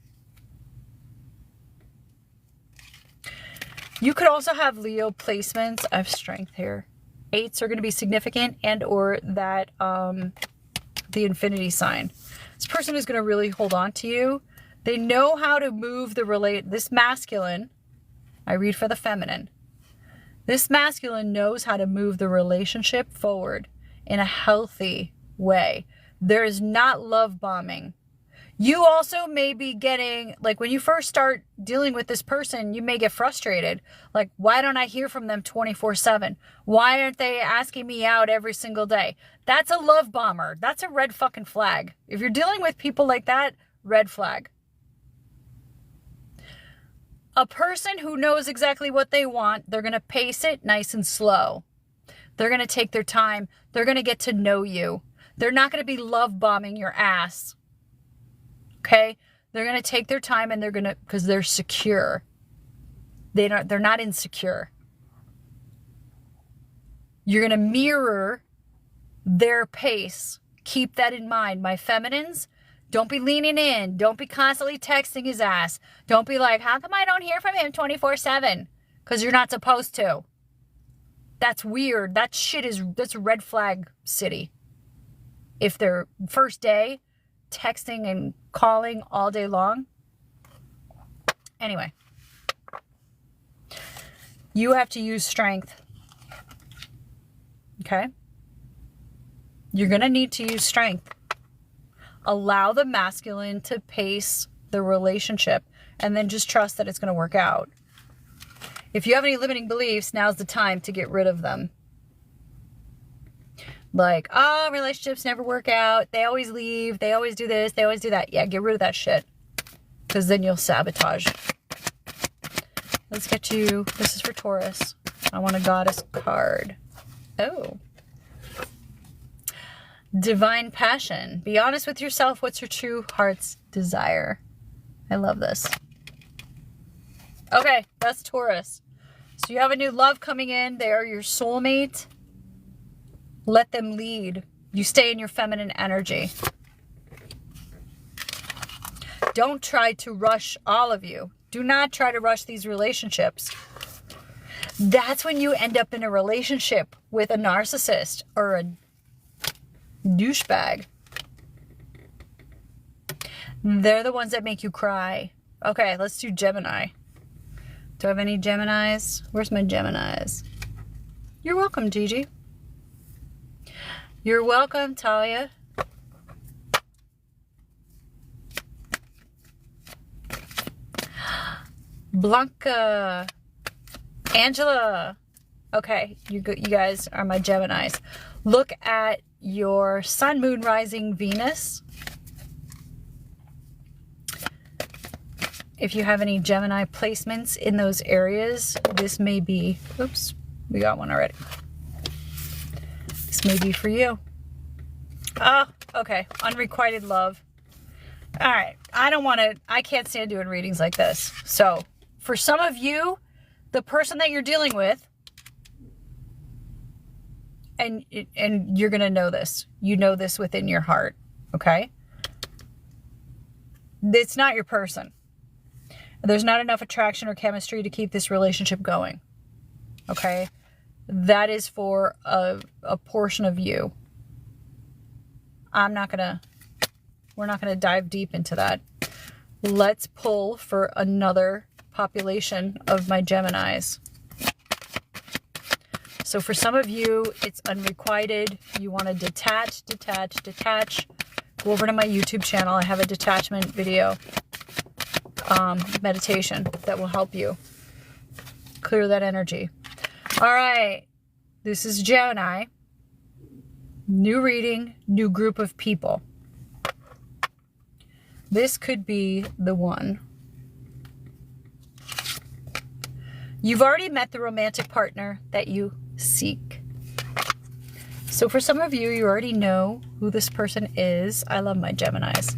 You could also have Leo placements. I have strength here. 8s are going to be significant, and or that the infinity sign. This person is going to really hold on to you. They know how to move this masculine. I read for the feminine. This masculine knows how to move the relationship forward in a healthy way. There is not love bombing. You also may be getting, like when you first start dealing with this person, you may get frustrated. Like, why don't I hear from them 24/7? Why aren't they asking me out every single day? That's a love bomber. That's a red fucking flag. If you're dealing with people like that, red flag. A person who knows exactly what they want, they're going to pace it nice and slow. They're going to take their time. They're going to get to know you. They're not going to be love bombing your ass. Okay? They're going to take their time, and they're going to, because they're secure. They're not insecure. You're going to mirror their pace. Keep that in mind. My feminines, don't be leaning in. Don't be constantly texting his ass. Don't be like, how come I don't hear from him 24/7? Because you're not supposed to. That's weird. That's a red flag city. If they're first day, texting and calling all day long. Anyway. You have to use strength. Okay? You're going to need to use strength. Allow the masculine to pace the relationship, and then just trust that it's going to work out. If you have any limiting beliefs, now's the time to get rid of them. Like, oh, relationships never work out. They always leave. They always do this. They always do that. Yeah, get rid of that shit. Because then you'll sabotage. Let's get you. This is for Taurus. I want a goddess card. Oh. Divine passion. Be honest with yourself. What's your true heart's desire? I love this. Okay, that's Taurus. So you have a new love coming in. They are your soulmate. Let them lead. You stay in your feminine energy. Don't try to rush, all of you. Do not try to rush these relationships. That's when you end up in a relationship with a narcissist or a douchebag. They're the ones that make you cry. Okay, let's do Gemini. Do I have any Geminis? Where's my Geminis? You're welcome, Gigi. You're welcome, Talia. Blanca. Angela. Okay, you guys are my Geminis. Look at your sun, moon, rising, Venus. If you have any Gemini placements in those areas, this may be, oops, we got one already. This may be for you. Oh, okay, unrequited love. All right, I can't stand doing readings like this. So for some of you, the person that you're dealing with, and you're going to know this. You know this within your heart, okay? It's not your person. There's not enough attraction or chemistry to keep this relationship going, okay? That is for a portion of you. We're not going to dive deep into that. Let's pull for another population of my Geminis. So for some of you, it's unrequited. You want to detach. Go over to my YouTube channel. I have a detachment video meditation that will help you clear that energy. All right. This is Gemini. New reading, new group of people. This could be the one. You've already met the romantic partner that you seek. So for some of you, you already know who this person is. I love my Geminis.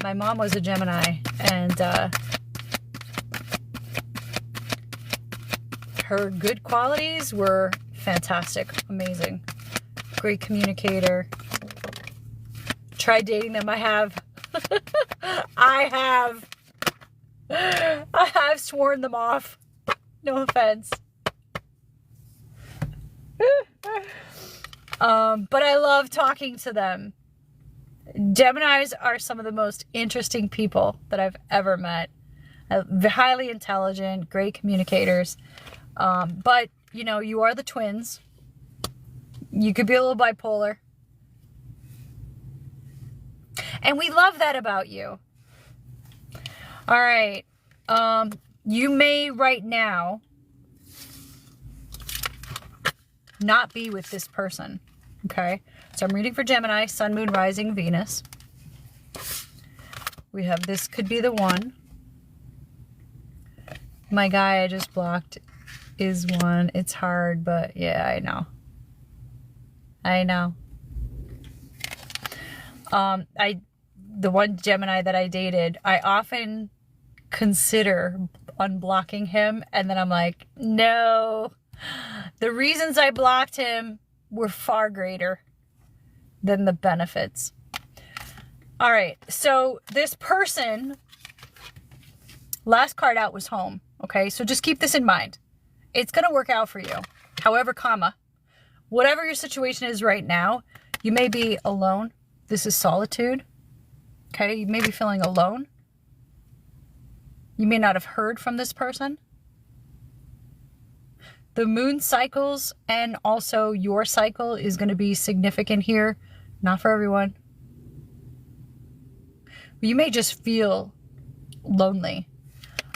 My mom was a Gemini, and her good qualities were fantastic, amazing, great communicator. Tried dating them. I have. I have sworn them off. No offense. But I love talking to them. Geminis are some of the most interesting people that I've ever met. Highly intelligent, great communicators. But, you know, you are the twins. You could be a little bipolar. And we love that about you. All right. You may right now not be with this person. Okay. So I'm reading for Gemini, Sun, Moon, Rising, Venus. We have this could be the one. My guy I just blocked is one. It's hard, but yeah, I know. The one Gemini that I dated, I often consider unblocking him, and then I'm like, no. The reasons I blocked him were far greater than the benefits. All right, so this person, last card out was home, okay? So just keep this in mind. It's going to work out for you. However, whatever your situation is right now, you may be alone. This is solitude. Okay, you may be feeling alone. You may not have heard from this person. The moon cycles and also your cycle is going to be significant here. Not for everyone. You may just feel lonely.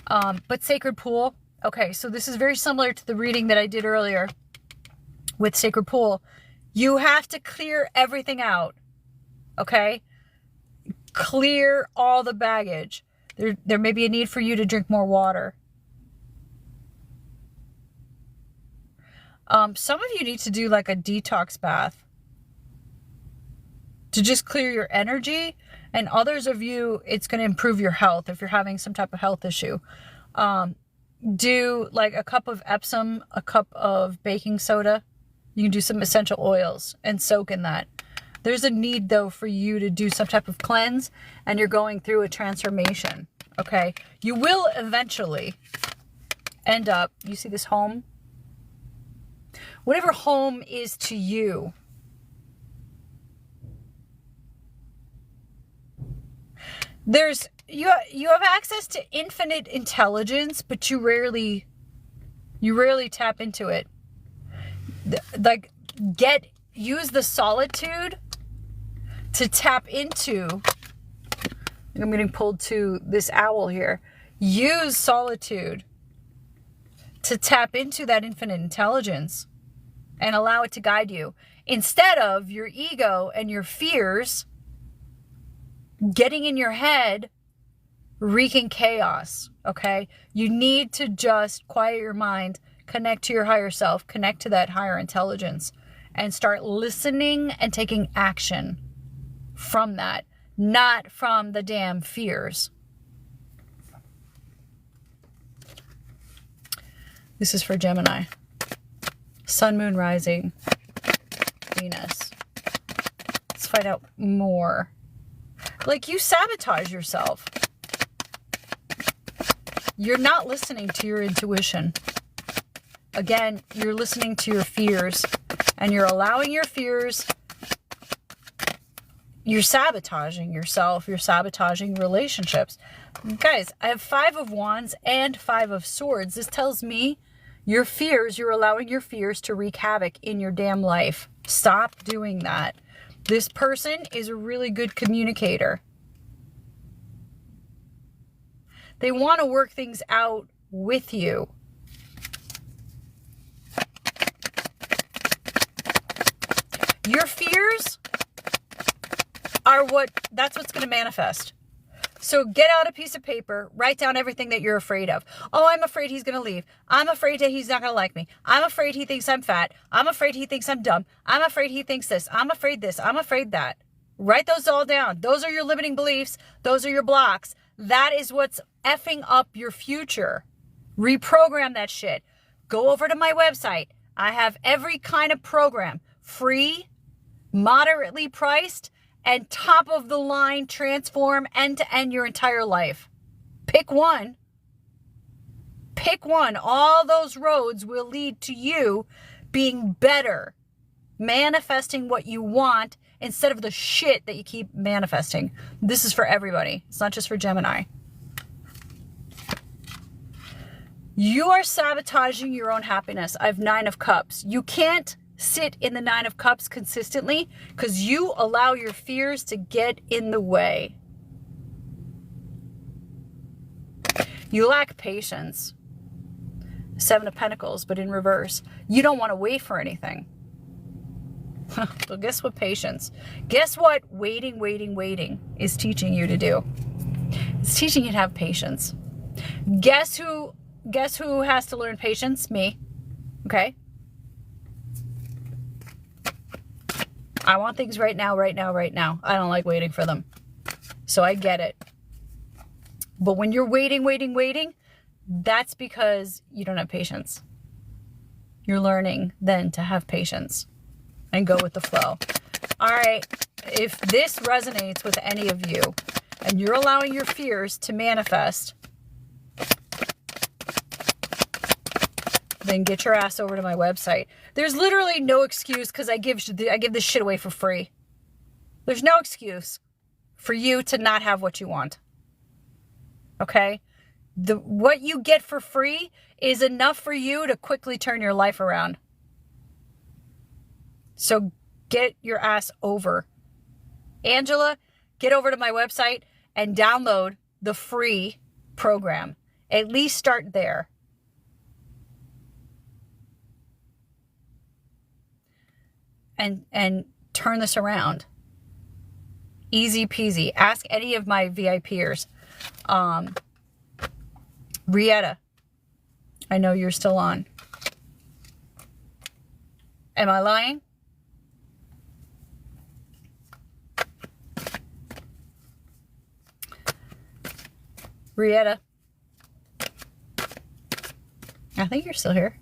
But Sacred Pool. Okay, so this is very similar to the reading that I did earlier with Sacred Pool. You have to clear everything out. Okay? Clear all the baggage. There may be a need for you to drink more water. Some of you need to do like a detox bath to just clear your energy, and others of you, it's going to improve your health if you're having some type of health issue. Do like a cup of Epsom, a cup of baking soda. You can do some essential oils and soak in that. There's a need, though, for you to do some type of cleanse, and you're going through a transformation, okay? You will eventually end up, you see this home? Whatever home is to you, You have access to infinite intelligence, but you rarely tap into it. Like, use the solitude to tap into. I'm getting pulled to this owl here. Use solitude to tap into that infinite intelligence and allow it to guide you, instead of your ego and your fears getting in your head, wreaking chaos. Okay? You need to just quiet your mind, connect to your higher self, connect to that higher intelligence, and start listening and taking action from that, not from the damn fears. This is for Gemini. Sun, Moon, Rising, Venus. Let's find out more. Like, you sabotage yourself. You're not listening to your intuition. Again, you're listening to your fears, and you're allowing your fears. You're sabotaging yourself. You're sabotaging relationships. Guys, I have 5 of Wands and 5 of Swords. This tells me your fears, you're allowing your fears to wreak havoc in your damn life. Stop doing that. This person is a really good communicator. They want to work things out with you. Your fears are that's what's going to manifest. So get out a piece of paper, write down everything that you're afraid of. Oh, I'm afraid he's going to leave. I'm afraid that he's not going to like me. I'm afraid he thinks I'm fat. I'm afraid he thinks I'm dumb. I'm afraid he thinks this. I'm afraid this. I'm afraid that. Write those all down. Those are your limiting beliefs. Those are your blocks. That is what's effing up your future. Reprogram that shit. Go over to my website. I have every kind of program. Free, moderately priced, and top of the line, transform end to end your entire life. Pick one. Pick one. All those roads will lead to you being better, manifesting what you want instead of the shit that you keep manifesting. This is for everybody. It's not just for Gemini. You are sabotaging your own happiness. I have 9 of Cups. You can't sit in the 9 of Cups consistently because you allow your fears to get in the way. You lack patience. 7 of Pentacles, but in reverse. You don't want to wait for anything. Well, guess what patience? Guess what waiting is teaching you to do? It's teaching you to have patience. Guess who has to learn patience? Me. Okay? I want things right now. I don't like waiting for them. So I get it. But when you're waiting, that's because you don't have patience. You're learning then to have patience and go with the flow. All right. If this resonates with any of you and you're allowing your fears to manifest, then get your ass over to my website. There's literally no excuse because I give this shit away for free. There's no excuse for you to not have what you want. Okay? What you get for free is enough for you to quickly turn your life around. So get your ass over. Angela, get over to my website and download the free program. At least start there. And turn this around. Easy peasy. Ask any of my VIPers. Rietta, I know you're still on. Am I lying? Rietta, I think you're still here.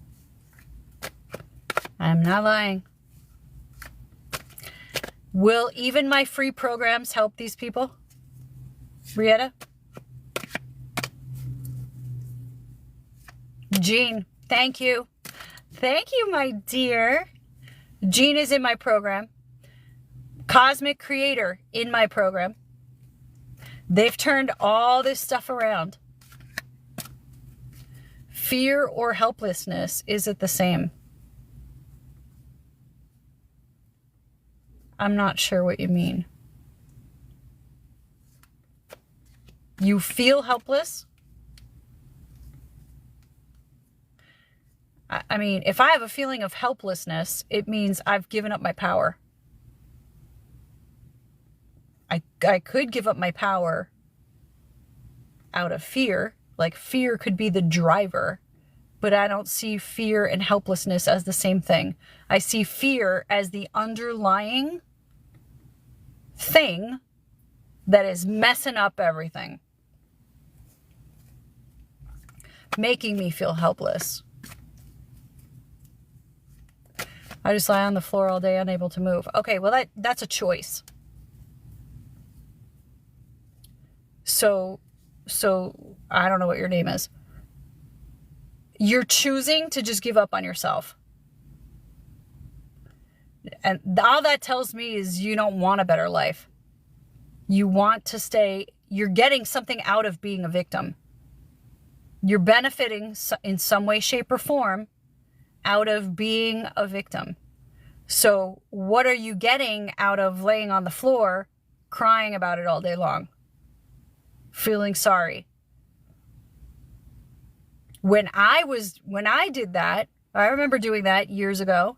I'm not lying. Will even my free programs help these people? Rietta? Jean, thank you. Thank you, my dear. Jean is in my program. Cosmic Creator in my program. They've turned all this stuff around. Fear or helplessness, is it the same? I'm not sure what you mean. You feel helpless? I mean, if I have a feeling of helplessness, it means I've given up my power. I could give up my power out of fear. Like, fear could be the driver, but I don't see fear and helplessness as the same thing. I see fear as the underlying thing that is messing up everything, making me feel helpless. I just lie on the floor all day, unable to move. Okay, well, that's a choice. So I don't know what your name is. You're choosing to just give up on yourself. And all that tells me is you don't want a better life. You want to stay, you're getting something out of being a victim. You're benefiting in some way, shape, or form out of being a victim. So what are you getting out of laying on the floor, crying about it all day long? Feeling sorry. When I did that, I remember doing that years ago.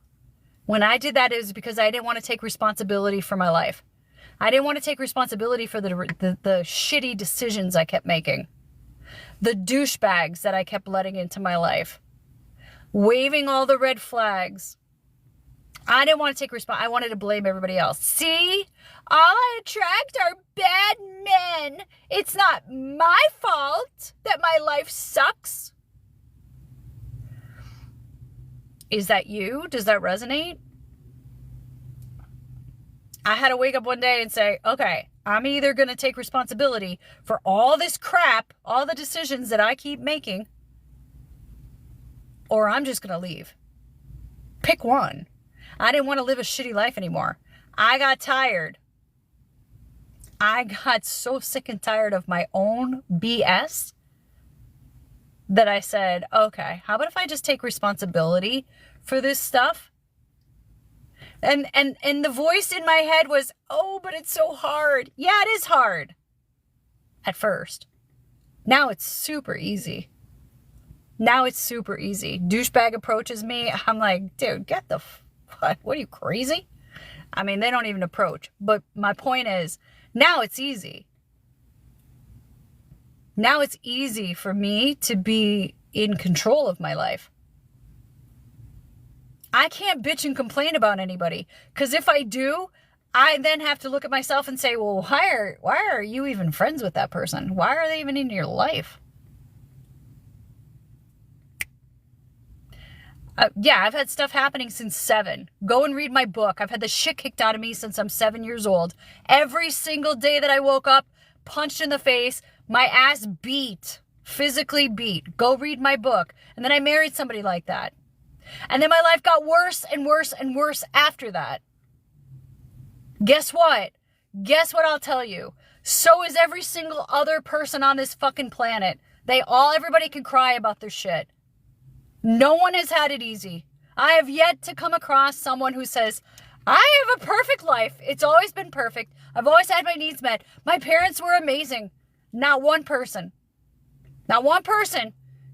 When I did that, it was because I didn't want to take responsibility for my life. I didn't want to take responsibility for the shitty decisions I kept making. The douchebags that I kept letting into my life. Waving all the red flags. I didn't want to take responsibility. I wanted to blame everybody else. See? All I attract are bad men. It's not my fault that my life sucks. Is that you? Does that resonate? I had to wake up one day and say, okay, I'm either going to take responsibility for all this crap, all the decisions that I keep making, or I'm just going to leave. Pick one. I didn't want to live a shitty life anymore. I got tired. I got so sick and tired of my own BS that I said, okay, how about if I just take responsibility for this stuff? And the voice in my head was, oh, but it's so hard. Yeah, it is hard. At first. Now it's super easy. Douchebag approaches me. I'm like, dude, get the what? What are you, crazy? I mean, they don't even approach. But my point is, now it's easy. Now it's easy for me to be in control of my life. I can't bitch and complain about anybody. Because if I do, I then have to look at myself and say, well, why are you even friends with that person? Why are they even in your life? Yeah, I've had stuff happening since 7. Go and read my book. I've had the shit kicked out of me since I'm 7 years old. Every single day that I woke up, punched in the face, my ass beat, physically beat. Go read my book. And then I married somebody like that. And then my life got worse and worse and worse after that. Guess what? Guess what I'll tell you? So is every single other person on this fucking planet. Everybody can cry about their shit. No one has had it easy. I have yet to come across someone who says, I have a perfect life. It's always been perfect. I've always had my needs met. My parents were amazing. Not one person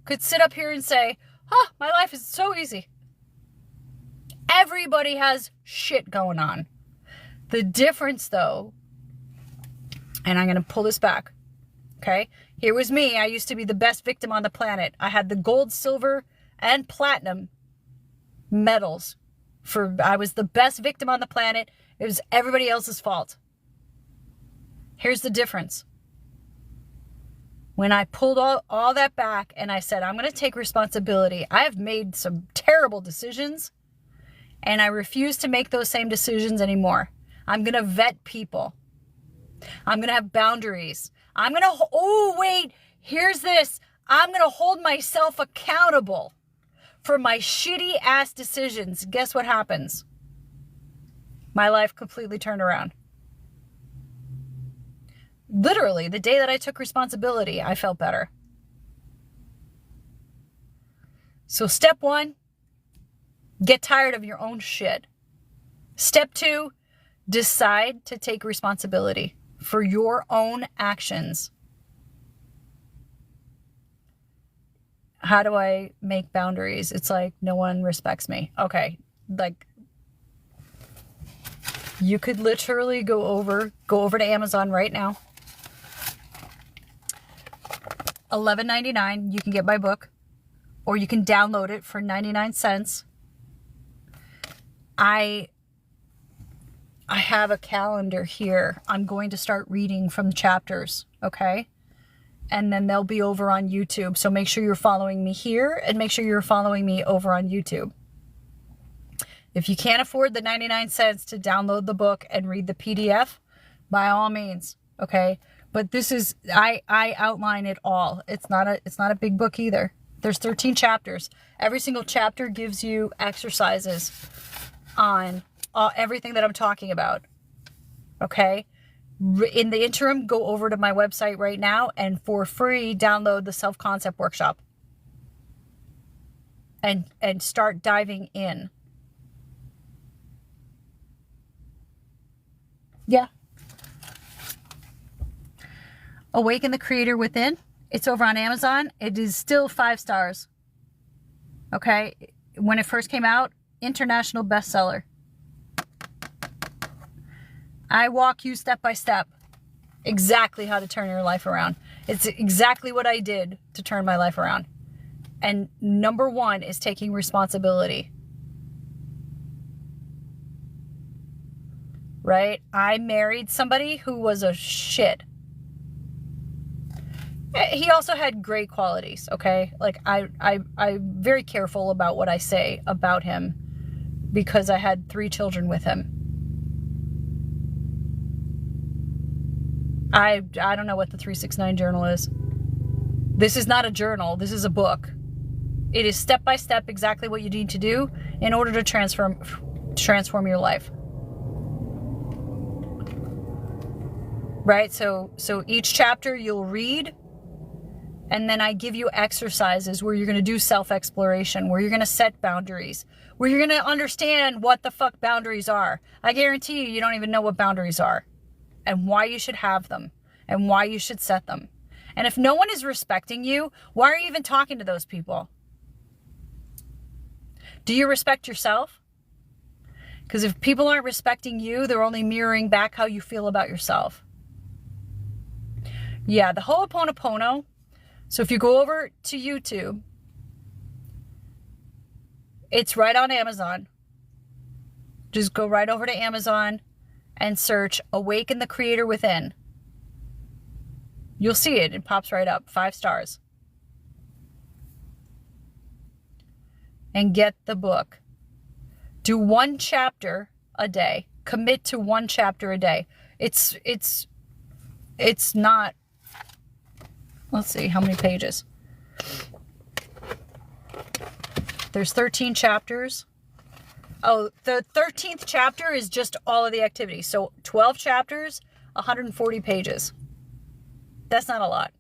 could sit up here and say, my life is so easy. Everybody has shit going on. The difference, though, and I'm going to pull this back, okay? Here was me. I used to be the best victim on the planet. I had the gold, silver, and platinum medals. I was the best victim on the planet. It was everybody else's fault. Here's the difference. When I pulled all that back and I said, I'm going to take responsibility. I have made some terrible decisions and I refuse to make those same decisions anymore. I'm going to vet people. I'm going to have boundaries. Here's this. I'm going to hold myself accountable for my shitty ass decisions. Guess what happens? My life completely turned around. Literally, the day that I took responsibility, I felt better. So step 1, get tired of your own shit. Step 2, decide to take responsibility for your own actions. How do I make boundaries? It's like no one respects me. Okay, like you could literally go over to Amazon right now. $11.99, you can get my book, or you can download it for 99 cents. I have a calendar here. I'm going to start reading from the chapters, okay? And then they'll be over on YouTube. So make sure you're following me here and make sure you're following me over on YouTube. If you can't afford the 99 cents to download the book and read the PDF, by all means, okay? But this is, I outline it all. It's not a big book either. There's 13 chapters. Every single chapter gives you exercises on everything that I'm talking about, okay? In the interim, go over to my website right now and for free download the self-concept workshop and start diving in. Yeah. Awaken the Creator Within. It's over on Amazon. It is still 5 stars. Okay? When it first came out, international bestseller. I walk you step by step exactly how to turn your life around. It's exactly what I did to turn my life around. And number 1 is taking responsibility. Right? I married somebody who was a shit. He also had great qualities, okay? Like, I'm very careful about what I say about him because I had 3 children with him. I don't know what the 369 journal is. This is not a journal. This is a book. It is step by step exactly what you need to do in order to transform your life. Right? So each chapter you'll read, and then I give you exercises where you're going to do self-exploration, where you're going to set boundaries, where you're going to understand what the fuck boundaries are. I guarantee you don't even know what boundaries are and why you should have them and why you should set them. And if no one is respecting you, why are you even talking to those people? Do you respect yourself? Because if people aren't respecting you, they're only mirroring back how you feel about yourself. Yeah, the Ho'oponopono. So if you go over to YouTube, it's right on Amazon. Just go right over to Amazon and search Awaken the Creator Within. You'll see it. It pops right up. 5 stars. And get the book. Do 1 chapter a day. Commit to 1 chapter a day. It's not... Let's see, how many pages? There's 13 chapters. Oh, the 13th chapter is just all of the activities. So 12 chapters, 140 pages. That's not a lot.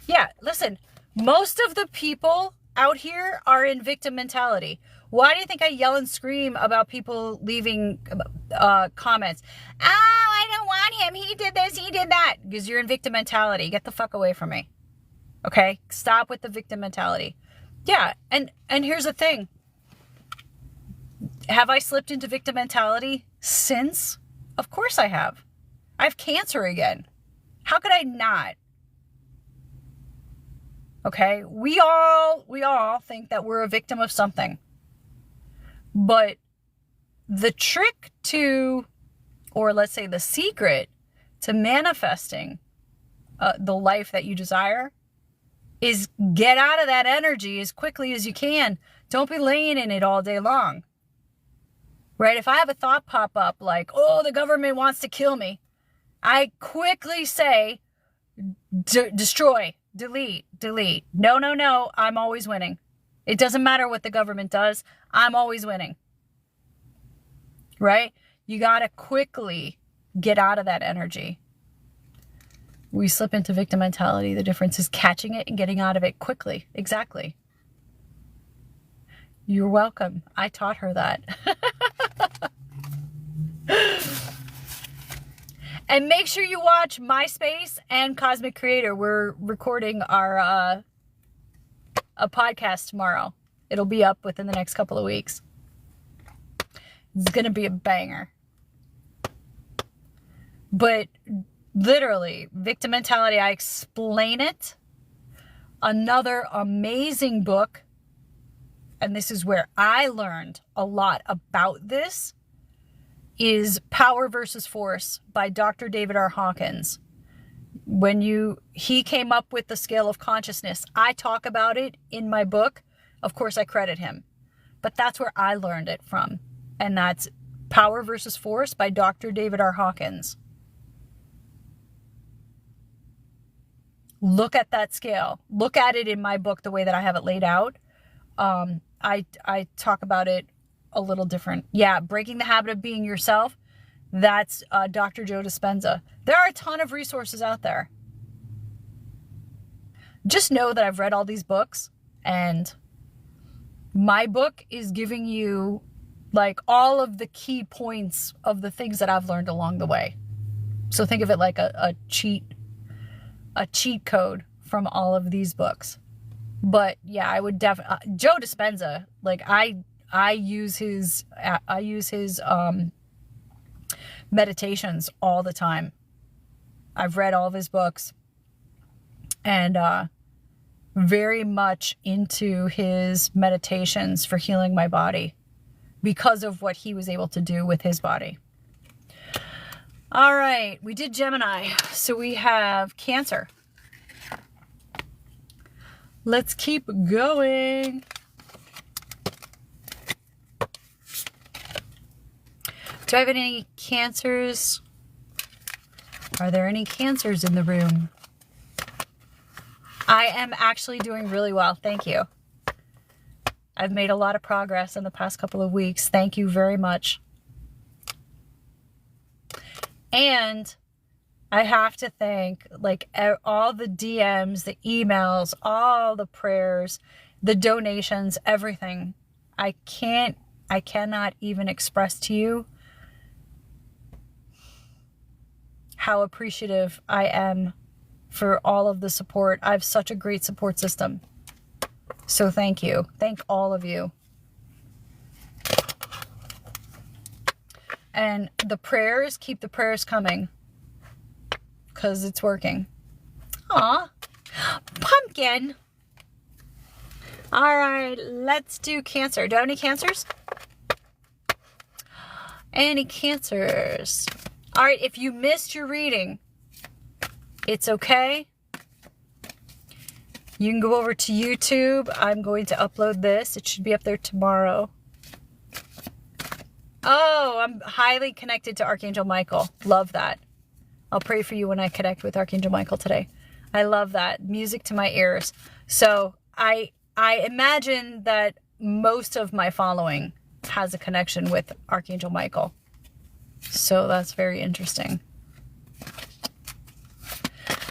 Yeah, listen, most of the people out here are in victim mentality. Why do you think I yell and scream about people leaving comments? Oh, I don't want him. He did this, he did that. Because you're in victim mentality. Get the fuck away from me. Okay? Stop with the victim mentality. Yeah, and here's the thing. Have I slipped into victim mentality since? Of course I have. I have cancer again. How could I not? Okay? We all think that we're a victim of something. But the trick to, or let's say the secret to manifesting the life that you desire is get out of that energy as quickly as you can. Don't be laying in it all day long. Right? If I have a thought pop up like, oh, the government wants to kill me, I quickly say, destroy, delete. No, I'm always winning. It doesn't matter what the government does. I'm always winning. Right? You got to quickly get out of that energy. We slip into victim mentality. The difference is catching it and getting out of it quickly. Exactly. You're welcome. I taught her that. And make sure you watch MySpace and Cosmic Creator. We're recording our a podcast tomorrow. It'll be up within the next couple of weeks. It's going to be a banger. But literally, victim mentality, I explain it. Another amazing book, and this is where I learned a lot about this, is Power versus Force by Dr. David R. Hawkins. He came up with the scale of consciousness. I talk about it in my book. Of course, I credit him. But that's where I learned it from. And that's Power versus Force by Dr. David R. Hawkins. Look at that scale. Look at it in my book the way that I have it laid out. I talk about it a little different. Yeah, Breaking the Habit of Being Yourself. That's Dr. Joe Dispenza. There are a ton of resources out there. Just know that I've read all these books, and my book is giving you like all of the key points of the things that I've learned along the way. So think of it like a cheat code from all of these books. But yeah, I would definitely Joe Dispenza, like I use his meditations all the time. I've read all of his books, and very much into his meditations for healing my body because of what he was able to do with his body. All right, we did Gemini, so we have Cancer. Let's keep going. Do I have any Cancers? Are there any Cancers in the room? I am actually doing really well. Thank you. I've made a lot of progress in the past couple of weeks. Thank you very much. And I have to thank like all the DMs, the emails, all the prayers, the donations, everything. I cannot even express to you how appreciative I am for all of the support. I have such a great support system. So thank you. Thank all of you. And the prayers, keep the prayers coming, because it's working. Aw, pumpkin. All right, let's do Cancer. Do I have any Cancers? Any Cancers? All right, if you missed your reading, it's okay. You can go over to YouTube. I'm going to upload this. It should be up there tomorrow. Oh, I'm highly connected to Archangel Michael. Love that. I'll pray for you when I connect with Archangel Michael today. I love that. Music to my ears. So I imagine that most of my following has a connection with Archangel Michael. So that's very interesting.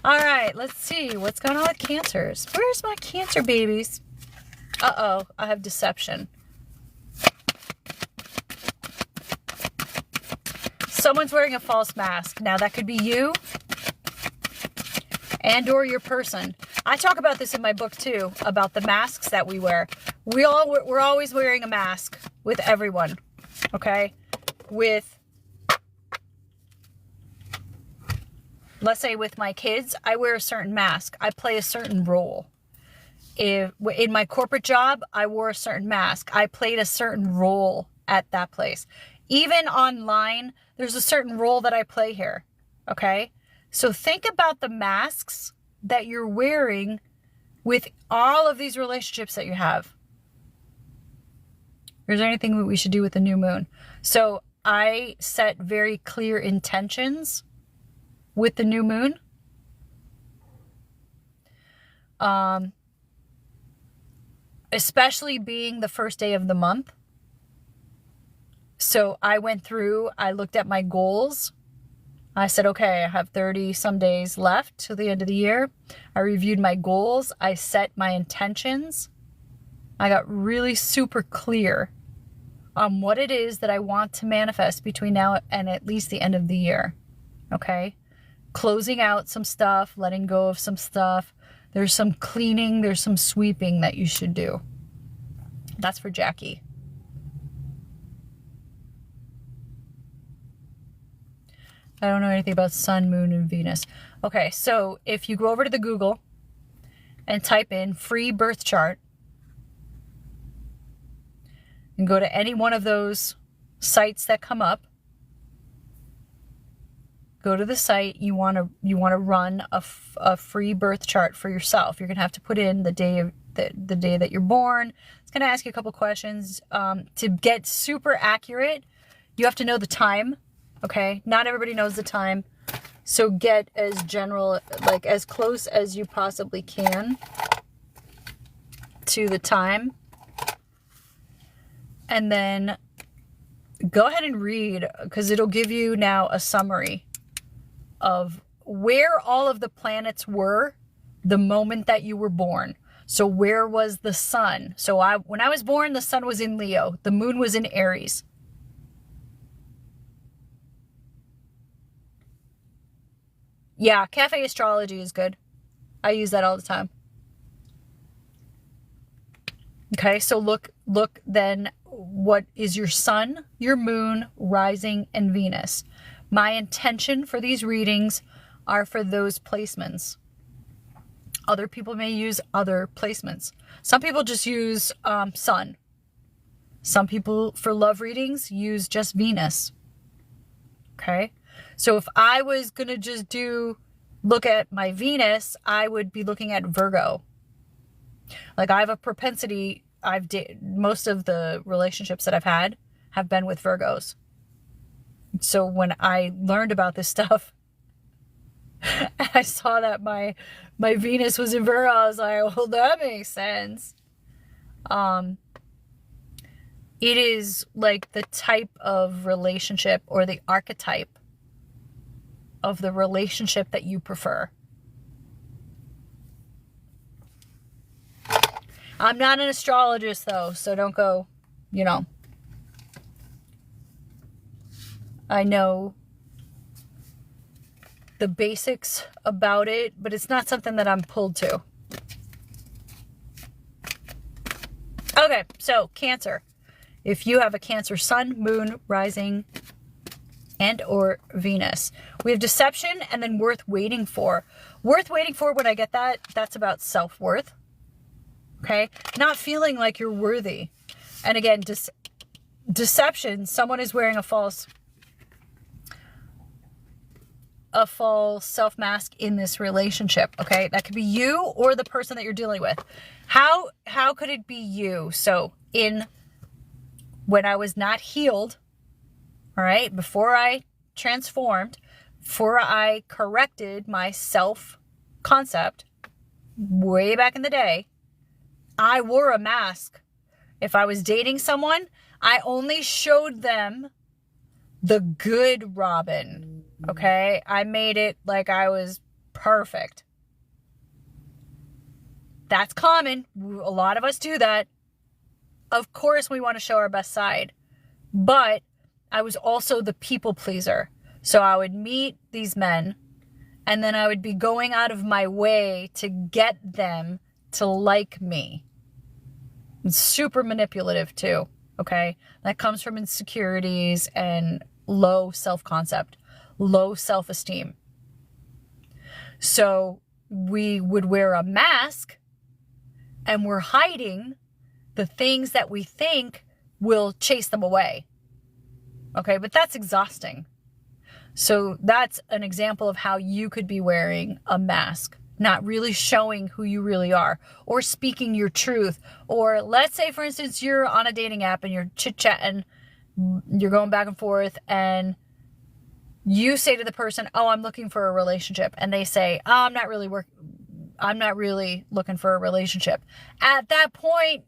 All right, let's see what's going on with Cancers. Where's my Cancer babies? Uh-oh, I have deception. Someone's wearing a false mask. Now that could be you and or your person. I talk about this in my book too, about the masks that we wear. We're always wearing a mask with everyone, okay? Let's say with my kids, I wear a certain mask. I play a certain role. In my corporate job, I wore a certain mask. I played a certain role at that place. Even online, there's a certain role that I play here, okay? So think about the masks that you're wearing with all of these relationships that you have. Is there anything that we should do with the new moon? So I set very clear intentions with the new moon. Especially being the first day of the month. So I went through, I looked at my goals. I said, okay, I have 30 some days left to the end of the year. I reviewed my goals. I set my intentions. I got really super clear on what it is that I want to manifest between now and at least the end of the year. Okay? Closing out some stuff, letting go of some stuff. There's some cleaning, there's some sweeping that you should do. That's for Jackie. I don't know anything about Sun, Moon, and Venus. Okay, so if you go over to the Google and type in free birth chart and go to any one of those sites that come up, go to the site, you want to run a free birth chart for yourself. You're going to have to put in the day that you're born. It's going to ask you a couple questions. To get super accurate, you have to know the time. Okay, not everybody knows the time, so get as general, like as close as you possibly can to the time, and then go ahead and read, because it'll give you now a summary of where all of the planets were the moment that you were born. So where was the sun? So when I was born, the sun was in Leo, the moon was in Aries. Yeah, cafe astrology is good. I use that all the time. Okay, so look then, what is your sun, your moon, rising, and Venus? My intention for these readings are for those placements. Other people may use other placements. Some people just use sun. Some people, for love readings, use just Venus. Okay? So if I was going to just look at my Venus, I would be looking at Virgo. Like, I have a propensity, most of the relationships that I've had have been with Virgos. So when I learned about this stuff, I saw that my Venus was in Virgo. I was like, well, that makes sense. It is like the type of relationship or the archetype of the relationship that you prefer. I'm not an astrologist though, so don't go, I know the basics about it, but it's not something that I'm pulled to. Okay, so Cancer. If you have a Cancer sun, moon, rising, and or Venus. We have deception and then worth waiting for. Worth waiting for, when I get that, that's about self-worth. Okay? Not feeling like you're worthy. And again, deception, someone is wearing a false self-mask in this relationship. Okay? That could be you or the person that you're dealing with. How could it be you? So when I was not healed, all right, before I transformed, before I corrected my self-concept, way back in the day, I wore a mask. If I was dating someone, I only showed them the good Robin, okay? I made it like I was perfect. That's common. A lot of us do that. Of course, we want to show our best side, but I was also the people pleaser. So I would meet these men and then I would be going out of my way to get them to like me. It's super manipulative too, okay? That comes from insecurities and low self-concept, low self-esteem. So we would wear a mask and we're hiding the things that we think will chase them away. Okay, but that's exhausting. So that's an example of how you could be wearing a mask, not really showing who you really are or speaking your truth. Or let's say, for instance, you're on a dating app and you're chit-chatting, you're going back and forth, and you say to the person, oh, I'm looking for a relationship. And they say, oh, I'm not really looking for a relationship. At that point,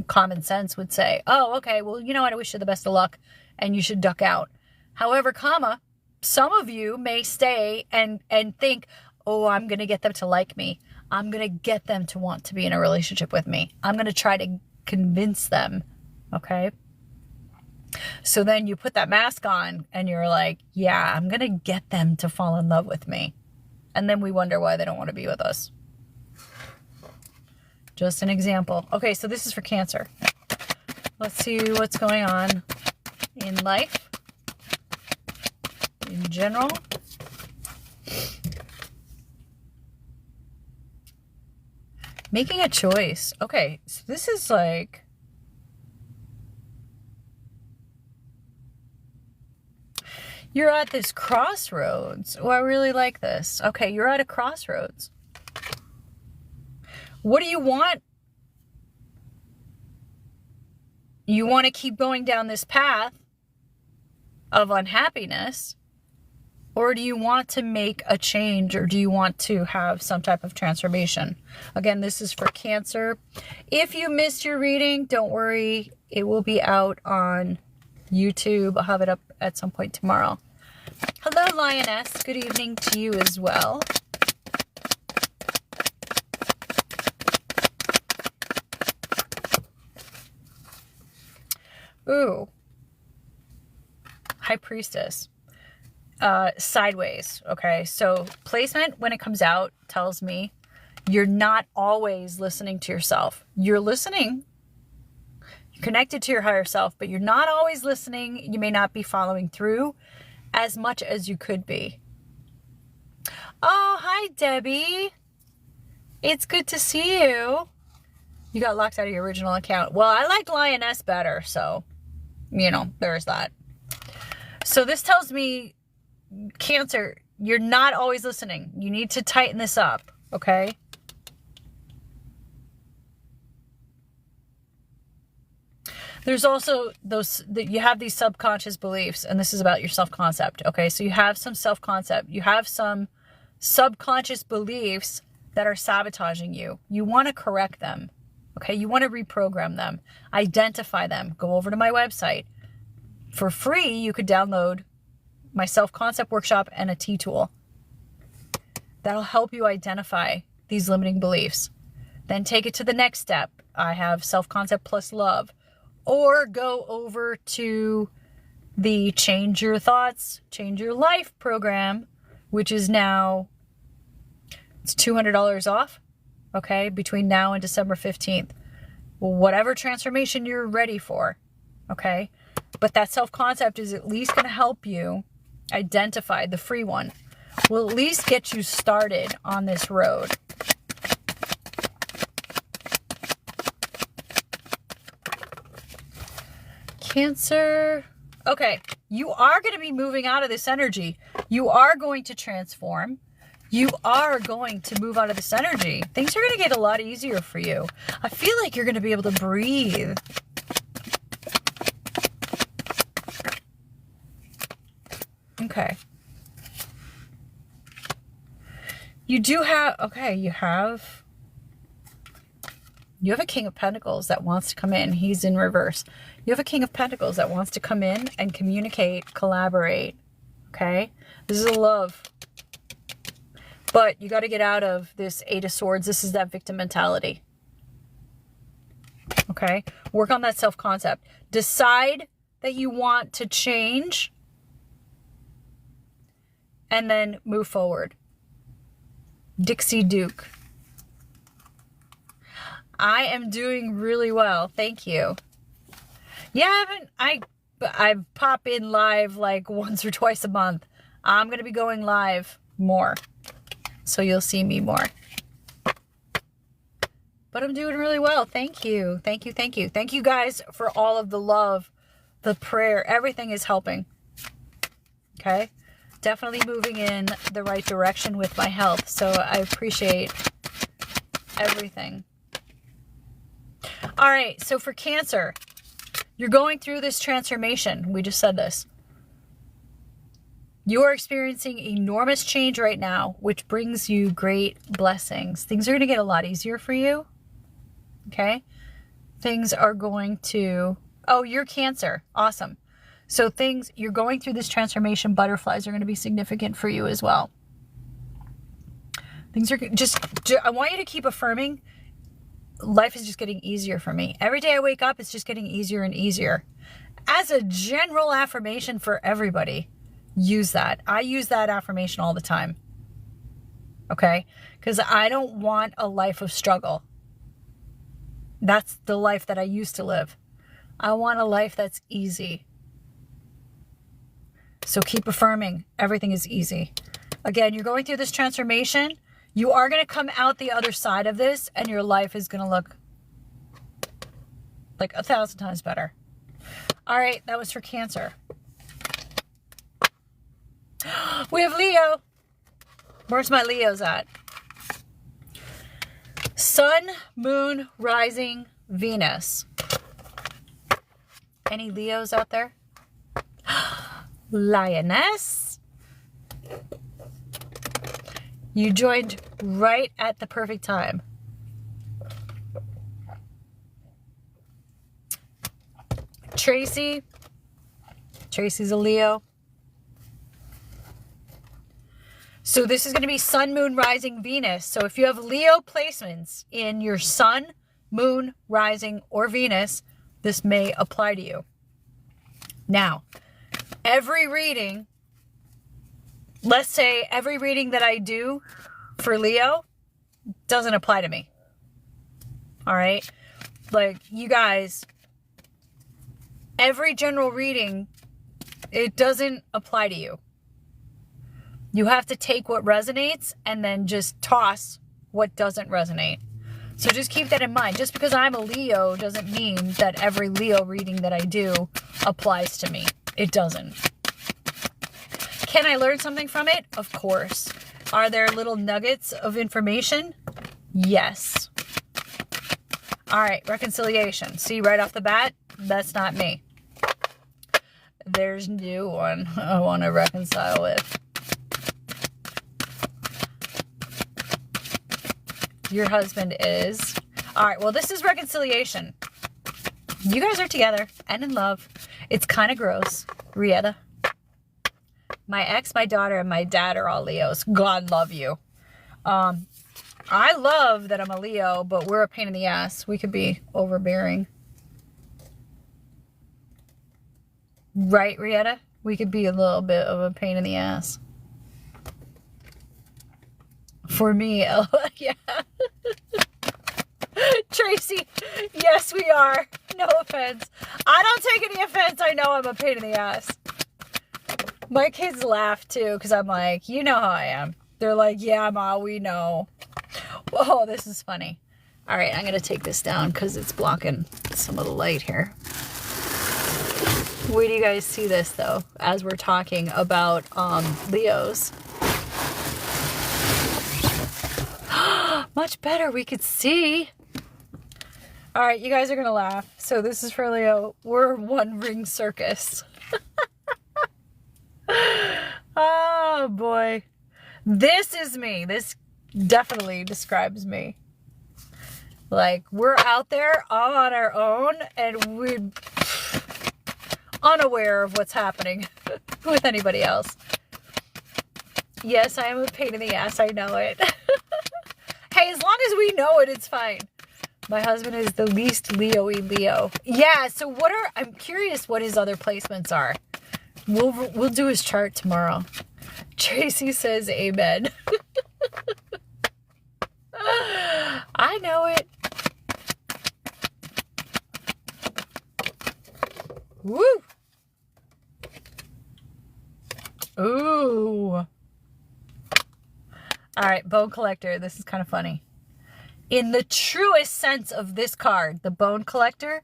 common sense would say, oh, okay, well, you know what? I wish you the best of luck and you should duck out. However, some of you may stay and think, oh, I'm going to get them to like me. I'm going to get them to want to be in a relationship with me. I'm going to try to convince them. Okay. So then you put that mask on and you're like, yeah, I'm going to get them to fall in love with me. And then we wonder why they don't want to be with us. Just an example. Okay, so this is for Cancer. Let's see what's going on in life, in general. Making a choice. Okay, so this is like, you're at this crossroads. Oh, I really like this. Okay, you're at a crossroads. What do you want? You want to keep going down this path of unhappiness? Or do you want to make a change, or do you want to have some type of transformation? Again, this is for Cancer. If you missed your reading, don't worry. It will be out on YouTube. I'll have it up at some point tomorrow. Hello, Lioness. Good evening to you as well. Ooh. High Priestess. Sideways. Okay. So placement, when it comes out, tells me you're not always listening to yourself. You're listening. You're connected to your higher self, but you're not always listening. You may not be following through as much as you could be. Oh, hi, Debbie. It's good to see you. You got locked out of your original account. Well, I liked Lioness better, so, there's that. So this tells me, Cancer, you're not always listening. You need to tighten this up, okay? There's also you have these subconscious beliefs, and this is about your self-concept, okay? So you have some self-concept. You have some subconscious beliefs that are sabotaging you. You want to correct them, okay? You want to reprogram them, identify them. Go over to my website. For free, you could download my self-concept workshop and a T-tool. That'll help you identify these limiting beliefs. Then take it to the next step. I have self-concept plus love. Or go over to the Change Your Thoughts, Change Your Life program, which is now, it's $200 off, okay, between now and December 15th. Whatever transformation you're ready for, okay? But that self-concept is at least going to help you identify, the free one will at least get you started on this road. Cancer. Okay, you are going to be moving out of this energy. You are going to transform. You are going to move out of this energy. Things are going to get a lot easier for you. I feel like you're going to be able to breathe. Okay. You do have, okay, you have a King of Pentacles that wants to come in. He's in reverse. You have a King of Pentacles that wants to come in and communicate, collaborate. Okay? This is a love. But you got to get out of this Eight of Swords. This is that victim mentality. Okay? Work on that self-concept. Decide that you want to change and then move forward. Dixie Duke. I am doing really well. Thank you. Yeah, I pop in live like once or twice a month. I'm going to be going live more. So you'll see me more. But I'm doing really well. Thank you. Thank you. Thank you. Thank you guys for all of the love, the prayer. Everything is helping. Okay? Definitely moving in the right direction with my health. So I appreciate everything. All right. So for Cancer, you're going through this transformation. We just said this. You are experiencing enormous change right now, which brings you great blessings. Things are going to get a lot easier for you. Okay? Things are going to... Oh, you're Cancer. Awesome. So things, you're going through this transformation, butterflies are going to be significant for you as well. Things are just, I want you to keep affirming, life is just getting easier for me. Every day I wake up, it's just getting easier and easier. As a general affirmation for everybody, use that. I use that affirmation all the time. Okay? Because I don't want a life of struggle. That's the life that I used to live. I want a life that's easy. So keep affirming. Everything is easy. Again, you're going through this transformation. You are going to come out the other side of this, and your life is going to look like 1,000 times better. All right, that was for Cancer. We have Leo. Where's my Leos at? Sun, Moon, Rising, Venus. Any Leos out there? Lioness. You joined right at the perfect time. Tracy. Tracy's a Leo. So this is going to be Sun, Moon, Rising, Venus. So if you have Leo placements in your Sun, Moon, Rising, or Venus, this may apply to you. Now, every reading, let's say every reading that I do for Leo doesn't apply to me. All right? Like, you guys, every general reading, it doesn't apply to you. You have to take what resonates and then just toss what doesn't resonate. So just keep that in mind. Just because I'm a Leo doesn't mean that every Leo reading that I do applies to me. It doesn't. Can I learn something from it? Of course. Are there little nuggets of information? Yes. All right, reconciliation. See, right off the bat, that's not me. There's a new one I want to reconcile with. Your husband is. All right, well, this is reconciliation. You guys are together and in love. It's kind of gross. Rieta. My ex, my daughter, and my dad are all Leos. God love you. I love that I'm a Leo, but we're a pain in the ass. We could be overbearing. Right, Rieta? We could be a little bit of a pain in the ass. For me, yeah. Tracy, yes, we are. No offense. I don't take any offense. I know I'm a pain in the ass. My kids laugh too, because I'm like, you know how I am. They're like, yeah, Ma, we know. Oh, this is funny. All right, I'm going to take this down because it's blocking some of the light here. Where do you guys see this, though, as we're talking about Leos? Much better. We could see. All right, you guys are going to laugh. So this is for Leo. We're one ring circus. Oh, boy. This is me. This definitely describes me. Like, we're out there all on our own, and we're unaware of what's happening with anybody else. Yes, I am a pain in the ass. I know it. Hey, as long as we know it, it's fine. My husband is the least Leo-y Leo. Yeah, so I'm curious what his other placements are. We'll do his chart tomorrow. Tracy says amen. I know it. Woo! Ooh. All right, Bone Collector. This is kind of funny. In the truest sense of this card, the Bone Collector,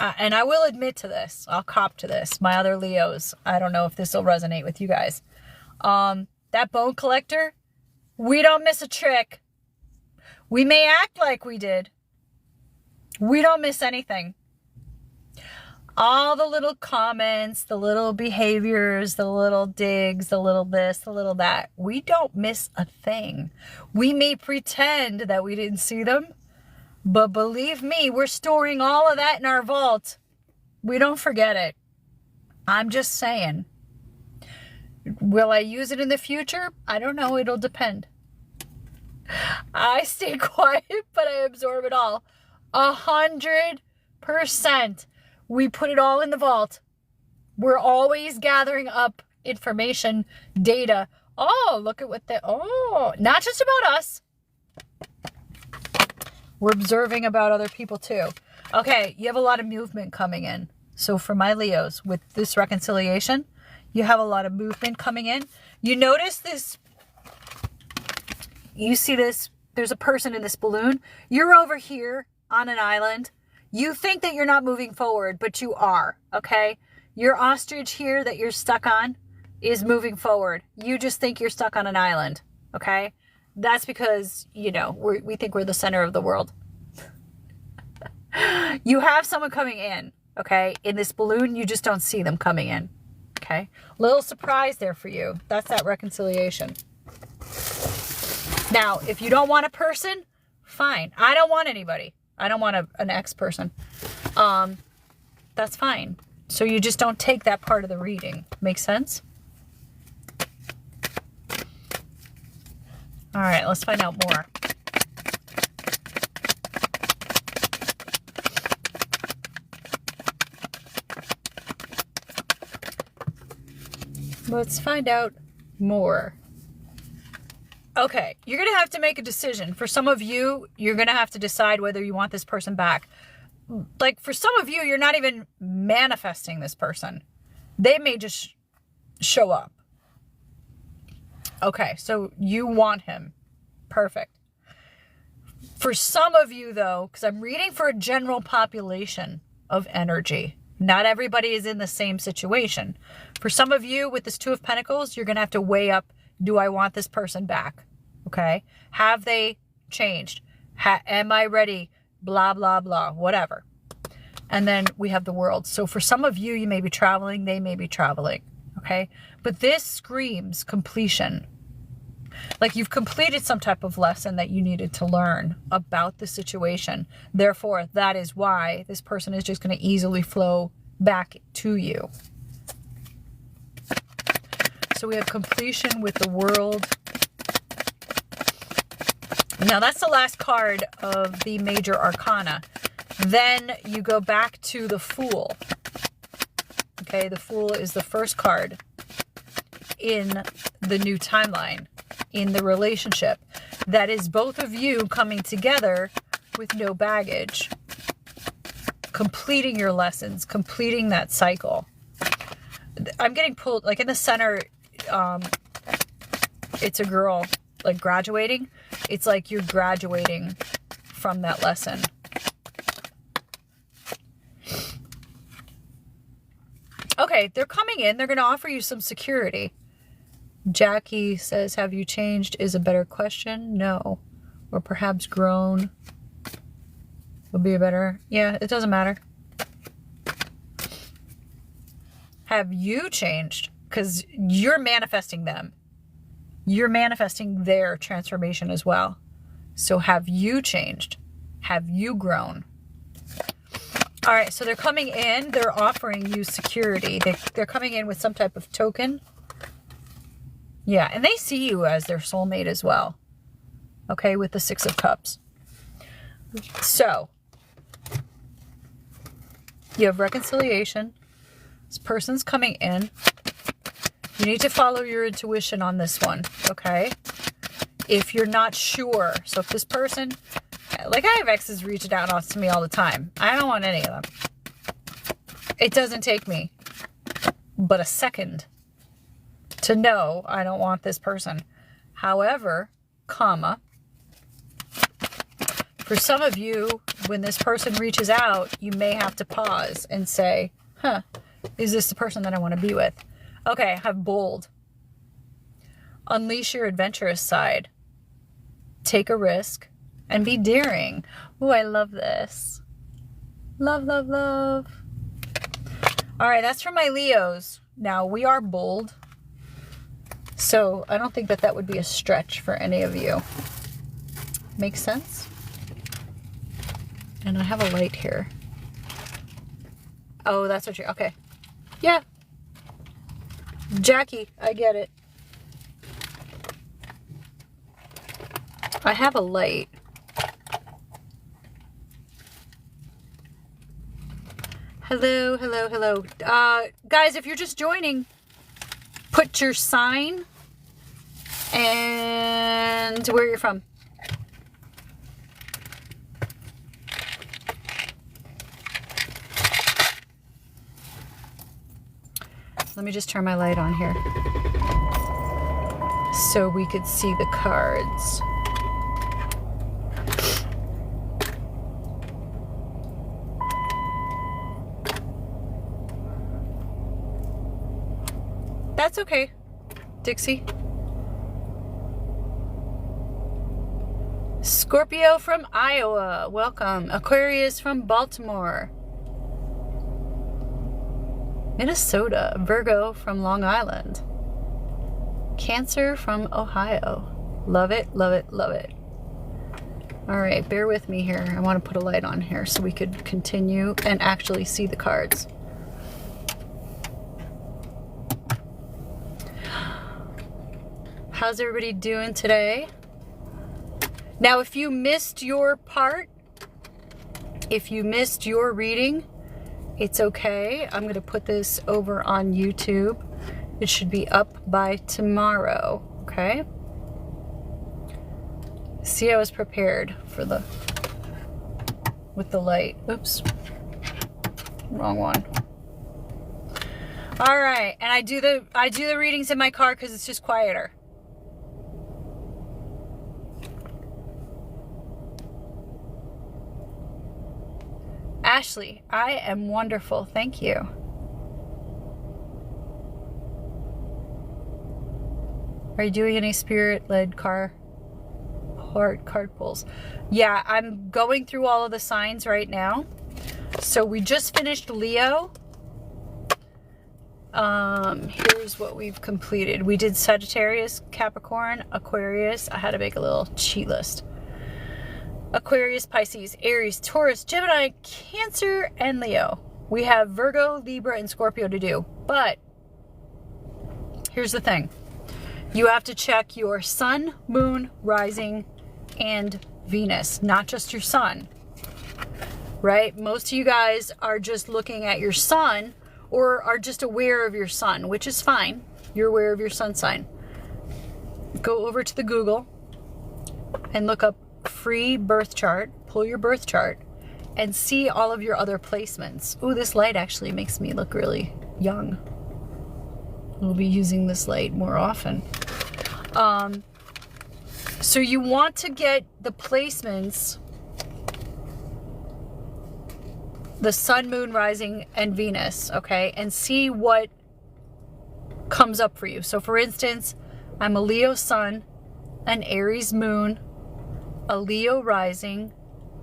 and I will admit to this, I'll cop to this, my other Leos, I don't know if this will resonate with you guys. That Bone Collector, we don't miss a trick. We may act like we did. We don't miss anything. All the little comments, the little behaviors, the little digs, the little this, the little that. We don't miss a thing. We may pretend that we didn't see them, but believe me, we're storing all of that in our vault. We don't forget it. I'm just saying. Will I use it in the future? I don't know. It'll depend. I stay quiet, but I absorb it all. 100%. We put it all in the vault. We're always gathering up information, data. Oh, look at what not just about us. We're observing about other people too. Okay, you have a lot of movement coming in. So for my Leos, with this reconciliation, you have a lot of movement coming in. You notice this, you see this, there's a person in this balloon. You're over here on an island. You think that you're not moving forward, but you are, okay? Your ostrich here that you're stuck on is moving forward. You just think you're stuck on an island, okay? That's because, you know, we think we're the center of the world. You have someone coming in, okay? In this balloon, you just don't see them coming in, okay? Little surprise there for you. That's that reconciliation. Now, if you don't want a person, fine. I don't want anybody. I don't want an ex-person. That's fine. So you just don't take that part of the reading. Make sense? All right, let's find out more. Let's find out more. Okay, you're going to have to make a decision. For some of you, you're going to have to decide whether you want this person back. Like, for some of you, you're not even manifesting this person. They may just show up. Okay, so you want him. Perfect. For some of you, though, because I'm reading for a general population of energy. Not everybody is in the same situation. For some of you, with this Two of Pentacles, you're going to have to weigh up, do I want this person back? Okay? Have they changed? Am I ready? Blah, blah, blah, whatever. And then we have the World. So for some of you, you may be traveling, they may be traveling. Okay? But this screams completion. Like you've completed some type of lesson that you needed to learn about the situation. Therefore, that is why this person is just going to easily flow back to you. So we have completion with the World. Now that's the last card of the major arcana. Then you go back to the Fool. Okay, the Fool is the first card in the new timeline, in the relationship. That is both of you coming together with no baggage. Completing your lessons, completing that cycle. I'm getting pulled, like in the center, it's a girl like graduating. It's like you're graduating from that lesson. Okay, they're coming in. They're going to offer you some security. Jackie says, have you changed is a better question. No. Or perhaps grown would be a better. Yeah, it doesn't matter. Have you changed? Because you're manifesting them. You're manifesting their transformation as well. So have you changed? Have you grown? All right, so they're coming in. They're offering you security. They're coming in with some type of token. Yeah, and they see you as their soulmate as well. Okay, with the Six of Cups. So, you have reconciliation. This person's coming in. You need to follow your intuition on this one, okay? If you're not sure. So if this person, like I have exes reaching out to me all the time. I don't want any of them. It doesn't take me but a second to know I don't want this person. However, comma, for some of you, when this person reaches out, you may have to pause and say, huh, is this the person that I want to be with? Okay, I have bold. Unleash your adventurous side. Take a risk and be daring. Ooh, I love this. Love, love, love. All right, that's for my Leos. Now, we are bold. So I don't think that that would be a stretch for any of you. Makes sense? And I have a light here. Oh, that's what you're, okay. Yeah, Jackie, I get it. I have a light. Hello, hello, hello. Guys, if you're just joining, put your sign and where you're from. Let me just turn my light on here so we could see the cards. That's okay, Dixie. Scorpio from Iowa, welcome. Aquarius from Baltimore. Minnesota, Virgo from Long Island. Cancer from Ohio. Love it, love it, love it. All right, bear with me here. I want to put a light on here so we could continue and actually see the cards. How's everybody doing today? Now, if you missed your part, if you missed your reading, it's okay. I'm going to put this over on YouTube. It should be up by tomorrow, okay? See, I was prepared for with the light. Oops. Wrong one. All right, and I do the readings in my car because it's just quieter. Ashley, I am wonderful. Thank you. Are you doing any spirit-led card pulls? Yeah, I'm going through all of the signs right now. So we just finished Leo. Here's what we've completed. We did Sagittarius, Capricorn, Aquarius. I had to make a little cheat list. Aquarius, Pisces, Aries, Taurus, Gemini, Cancer, and Leo. We have Virgo, Libra, and Scorpio to do. But here's the thing. You have to check your sun, moon, rising, and Venus, not just your sun. Right? Most of you guys are just looking at your sun or are just aware of your sun, which is fine. You're aware of your sun sign. Go over to the Google and look up free birth chart, pull your birth chart, and see all of your other placements. Ooh, this light actually makes me look really young. We'll be using this light more often. So you want to get the placements, the sun, moon, rising, and Venus, okay, and see what comes up for you. So for instance, I'm a Leo sun, an Aries moon, a Leo rising,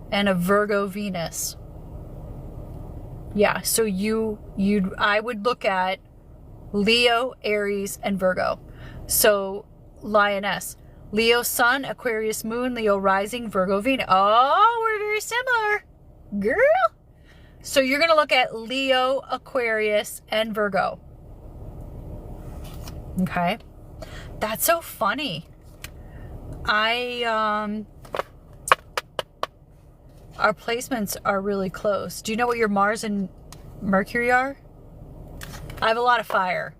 and a Virgo Venus. Yeah, so I would look at Leo, Aries, and Virgo. So Lioness, Leo sun, Aquarius moon, Leo rising, Virgo Venus. Oh, we're very similar, girl. So you're gonna look at Leo, Aquarius, and Virgo. Okay, that's so funny. Our placements are really close. Do you know what your Mars and Mercury are? I have a lot of fire,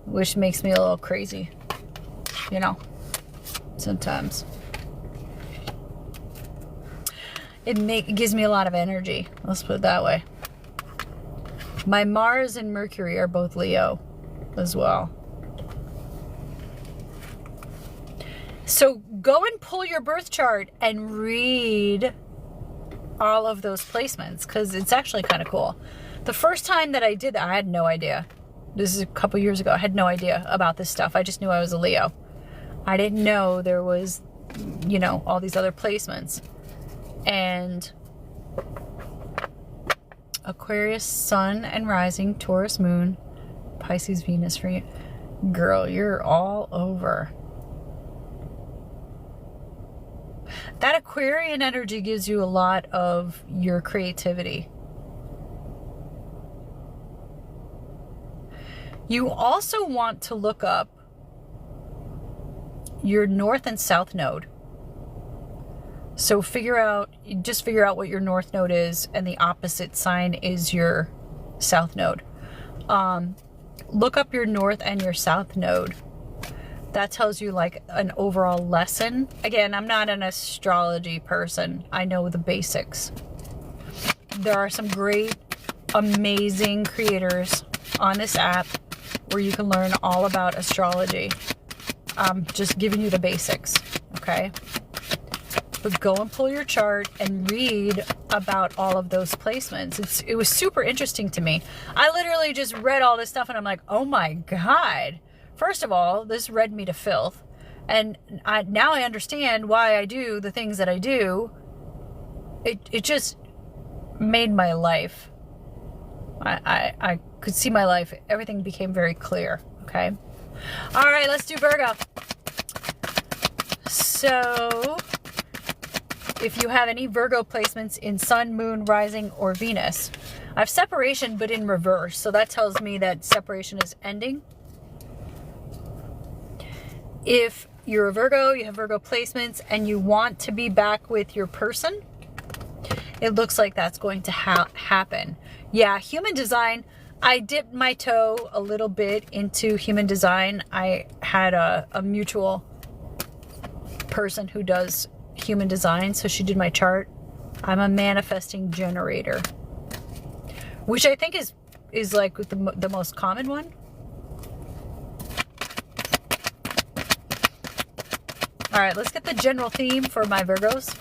which makes me a little crazy, you know, sometimes. It gives me a lot of energy. Let's put it that way. My Mars and Mercury are both Leo as well. So go and pull your birth chart and read all of those placements because it's actually kind of cool. The first time that I did that, I had no idea. This is a couple years ago. I had no idea about this stuff. I just knew I was a Leo. I didn't know there was, you know, all these other placements. And Aquarius, sun and rising, Taurus, moon, Pisces, Venus for you. Girl, you're all over. That Aquarian energy gives you a lot of your creativity. You also want to look up your north and south node. So just figure out what your north node is, and the opposite sign is your south node. Look up your north and your south node. That tells you like an overall lesson. Again, I'm not an astrology person. I know the basics. There are some great, amazing creators on this app where you can learn all about astrology. I'm just giving you the basics, okay? But go and pull your chart and read about all of those placements. It was super interesting to me. I literally just read all this stuff and I'm like, oh my God. First of all, this read me to filth. And now I understand why I do the things that I do. It just made my life. I could see my life. Everything became very clear, okay? All right, let's do Virgo. So, if you have any Virgo placements in Sun, Moon, Rising, or Venus, I have separation, but in reverse. So that tells me that separation is ending. If you're a Virgo, you have Virgo placements, and you want to be back with your person, it looks like that's going to happen. Yeah, human design. I dipped my toe a little bit into human design. I had a mutual person who does human design, so she did my chart. I'm a manifesting generator, which I think is like the most common one. All right, let's get the general theme for my Virgos.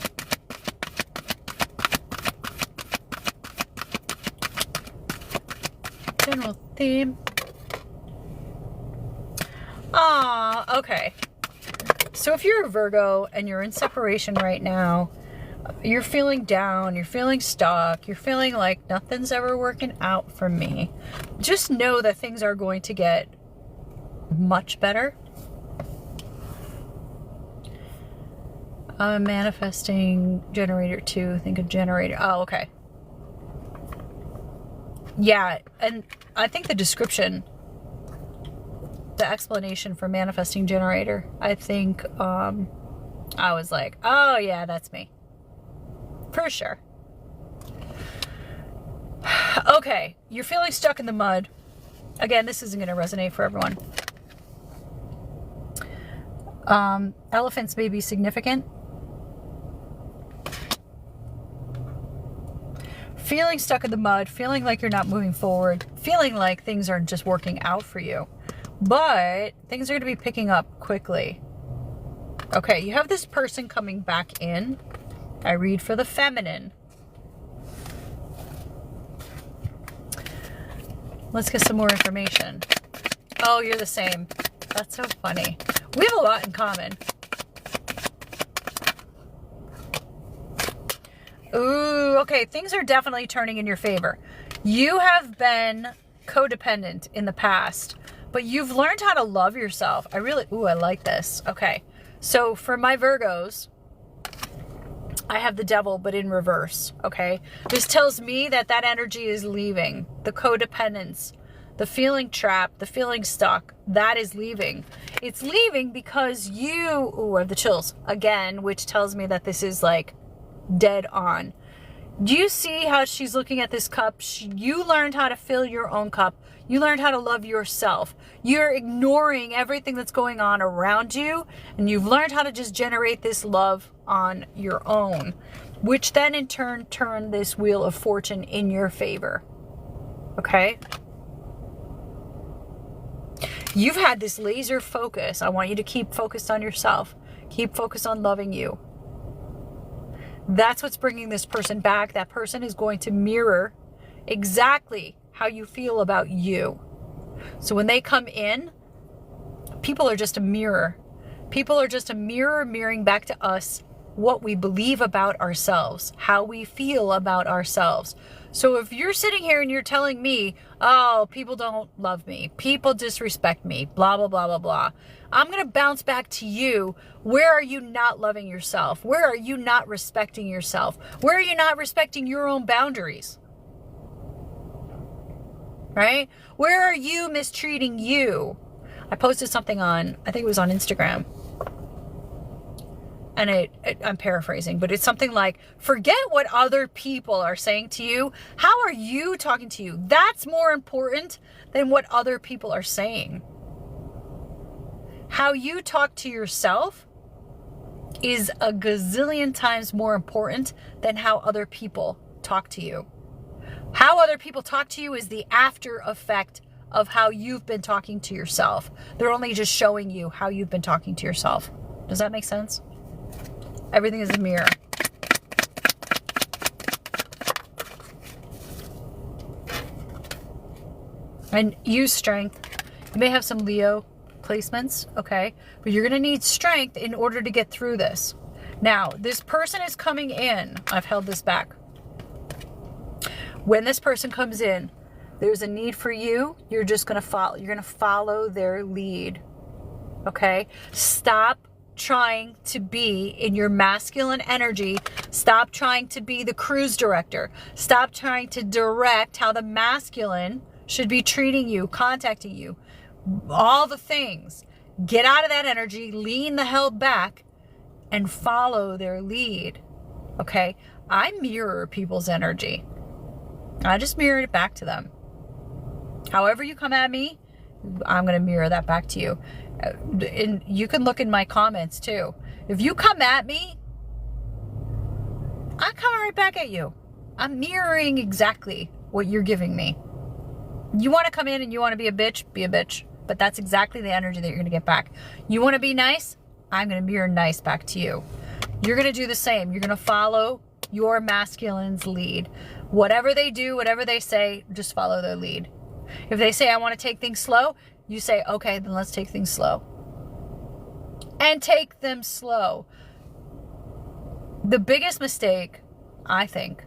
General theme. Okay. So if you're a Virgo and you're in separation right now, you're feeling down, you're feeling stuck, you're feeling like nothing's ever working out for me, just know that things are going to get much better. I'm a manifesting generator too. Think of generator. Oh, okay. Yeah, and I think the description, the explanation for manifesting generator, I think I was like, oh yeah, that's me. For sure. Okay, you're feeling stuck in the mud. Again, this isn't going to resonate for everyone. Elephants may be significant. Feeling stuck in the mud, feeling like you're not moving forward, feeling like things aren't just working out for you. But things are going to be picking up quickly. Okay, you have this person coming back in. I read for the feminine. Let's get some more information. Oh, you're the same. That's so funny. We have a lot in common. Ooh, okay, things are definitely turning in your favor. You have been codependent in the past, but you've learned how to love yourself. I like this. Okay, so for my Virgos, I have the devil, but in reverse, okay? This tells me that energy is leaving. The codependence, the feeling trapped, the feeling stuck, that is leaving. It's leaving because I have the chills again, which tells me that this is like dead on. Do you see how she's looking at this cup? You learned how to fill your own cup. You learned how to love yourself. You're ignoring everything that's going on around you, and you've learned how to just generate this love on your own, which then in turn turn this wheel of fortune in your favor. Okay? You've had this laser focus. I want you to keep focused on yourself. Keep focused on loving you. That's what's bringing this person back. That person is going to mirror exactly how you feel about you. So when they come in, people are just a mirror. People are just a mirror mirroring back to us what we believe about ourselves, how we feel about ourselves. So if you're sitting here and you're telling me, oh, people don't love me, people disrespect me, blah, blah, blah, blah, blah, I'm going to bounce back to you. Where are you not loving yourself? Where are you not respecting yourself? Where are you not respecting your own boundaries? right? Where are you mistreating you? I posted something on, I think it was on Instagram. And I'm paraphrasing, but it's something like, forget what other people are saying to you. How are you talking to you? That's more important than what other people are saying. How you talk to yourself is a gazillion times more important than how other people talk to you. How other people talk to you is the after effect of how you've been talking to yourself. They're only just showing you how you've been talking to yourself. Does that make sense? Everything is a mirror. And use strength. You may have some Leo placements, okay? But you're going to need strength in order to get through this. Now, this person is coming in. I've held this back. When this person comes in, there's a need for you. You're just going to follow. You're going to follow their lead, okay? Stop trying to be in your masculine energy. Stop trying to be the cruise director. Stop trying to direct how the masculine should be treating you, contacting you, all the things. Get out of that energy, lean the hell back, and follow their lead, okay? I mirror people's energy. I just mirror it back to them. However you come at me, I'm going to mirror that back to you. And you can look in my comments too. If you come at me, I come right back at you. I'm mirroring exactly what you're giving me. You want to come in and you want to be a bitch, be a bitch. But that's exactly the energy that you're going to get back. You want to be nice? I'm going to mirror nice back to you. You're going to do the same. You're going to follow your masculine's lead. Whatever they do, whatever they say, just follow their lead. If they say, I want to take things slow, you say, okay, then let's take things slow. And take them slow. The biggest mistake, I think,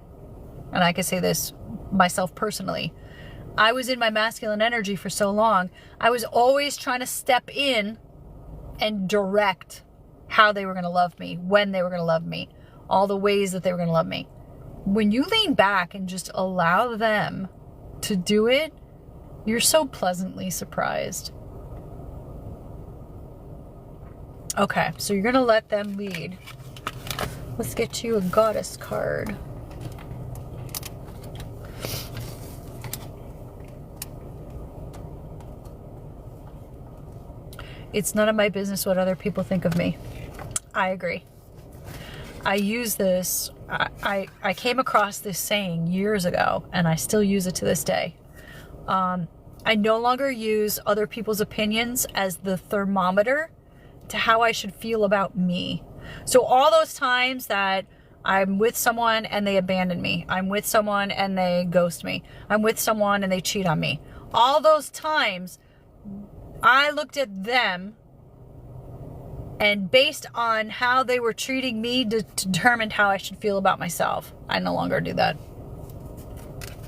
and I can say this myself personally, I was in my masculine energy for so long, I was always trying to step in and direct how they were going to love me, when they were going to love me, all the ways that they were going to love me. When you lean back and just allow them to do it, you're so pleasantly surprised. Okay, so you're going to let them lead. Let's get you a goddess card. It's none of my business what other people think of me. I agree. I use this, I came across this saying years ago, and I still use it to this day. I no longer use other people's opinions as the thermometer to how I should feel about me. So all those times that I'm with someone and they abandon me, I'm with someone and they ghost me, I'm with someone and they cheat on me, all those times I looked at them and based on how they were treating me determined how I should feel about myself. I no longer do that.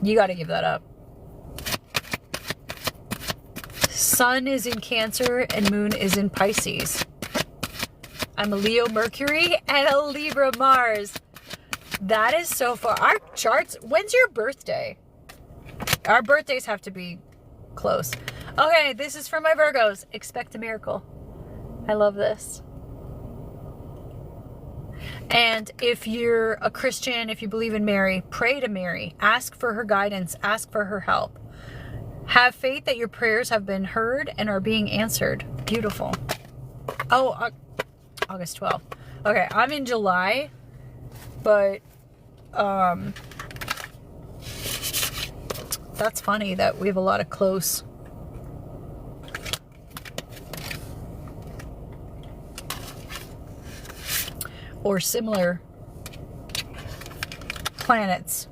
You got to give that up. Sun is in Cancer and Moon is in Pisces. I'm a Leo Mercury and a Libra Mars. That is so far. Our charts, when's your birthday? Our birthdays have to be close. Okay, this is for my Virgos. Expect a miracle. I love this. And if you're a Christian, if you believe in Mary, pray to Mary. Ask for her guidance. Ask for her help. Have faith that your prayers have been heard and are being answered. Beautiful. Oh, August 12th. Okay, I'm in July, but that's funny that we have a lot of close or similar planets.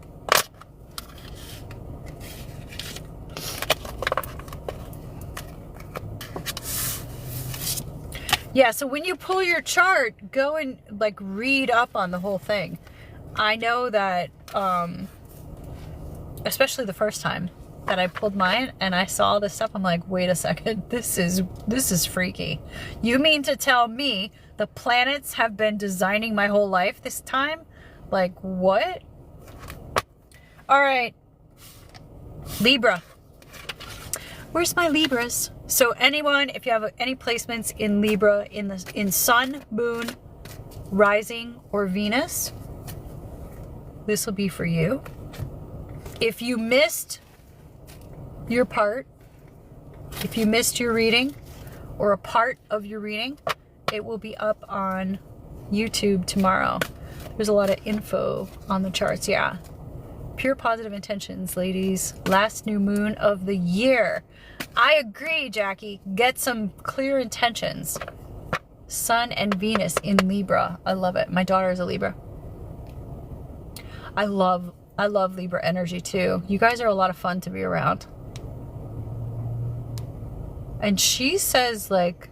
Yeah, so when you pull your chart, go and like read up on the whole thing. I know that, especially the first time that I pulled mine and I saw this stuff, I'm like, wait a second, this is freaky. You mean to tell me the planets have been designing my whole life this time? Like, what? All right, Libra. Where's my Libras? So anyone, if you have any placements in Libra, in Sun, Moon, Rising, or Venus, this will be for you. If you missed your part, if you missed your reading or a part of your reading, it will be up on YouTube tomorrow. There's a lot of info on the charts, yeah. Pure positive intentions, ladies. Last new moon of the year. I agree, Jackie. Get some clear intentions. Sun and Venus in Libra. I love it. My daughter is a Libra. I love Libra energy too. You guys are a lot of fun to be around. And she says like,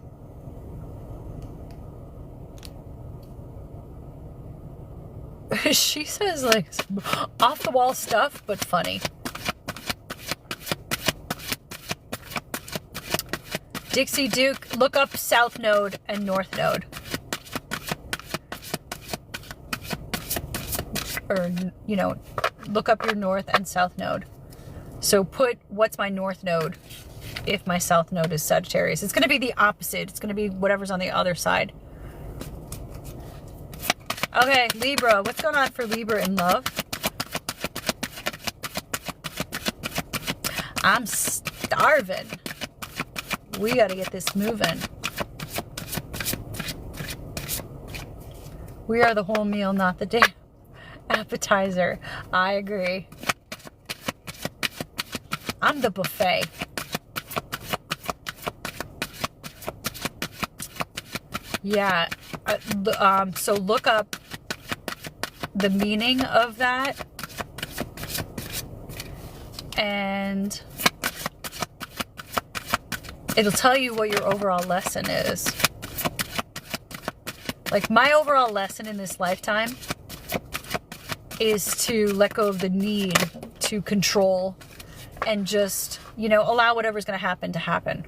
she says like off the wall stuff, but funny. Dixie Duke, look up South Node and North Node. Or, you know, look up your North and South Node. So put, what's my North Node if my South Node is Sagittarius? It's going to be the opposite. It's going to be whatever's on the other side. Okay, Libra. What's going on for Libra in love? I'm starving. We got to get this moving. We are the whole meal, not the day appetizer. I agree. I'm the buffet. Yeah. So look up the meaning of that. And it'll tell you what your overall lesson is. Like my overall lesson in this lifetime is to let go of the need to control and just, you know, allow whatever's going to happen.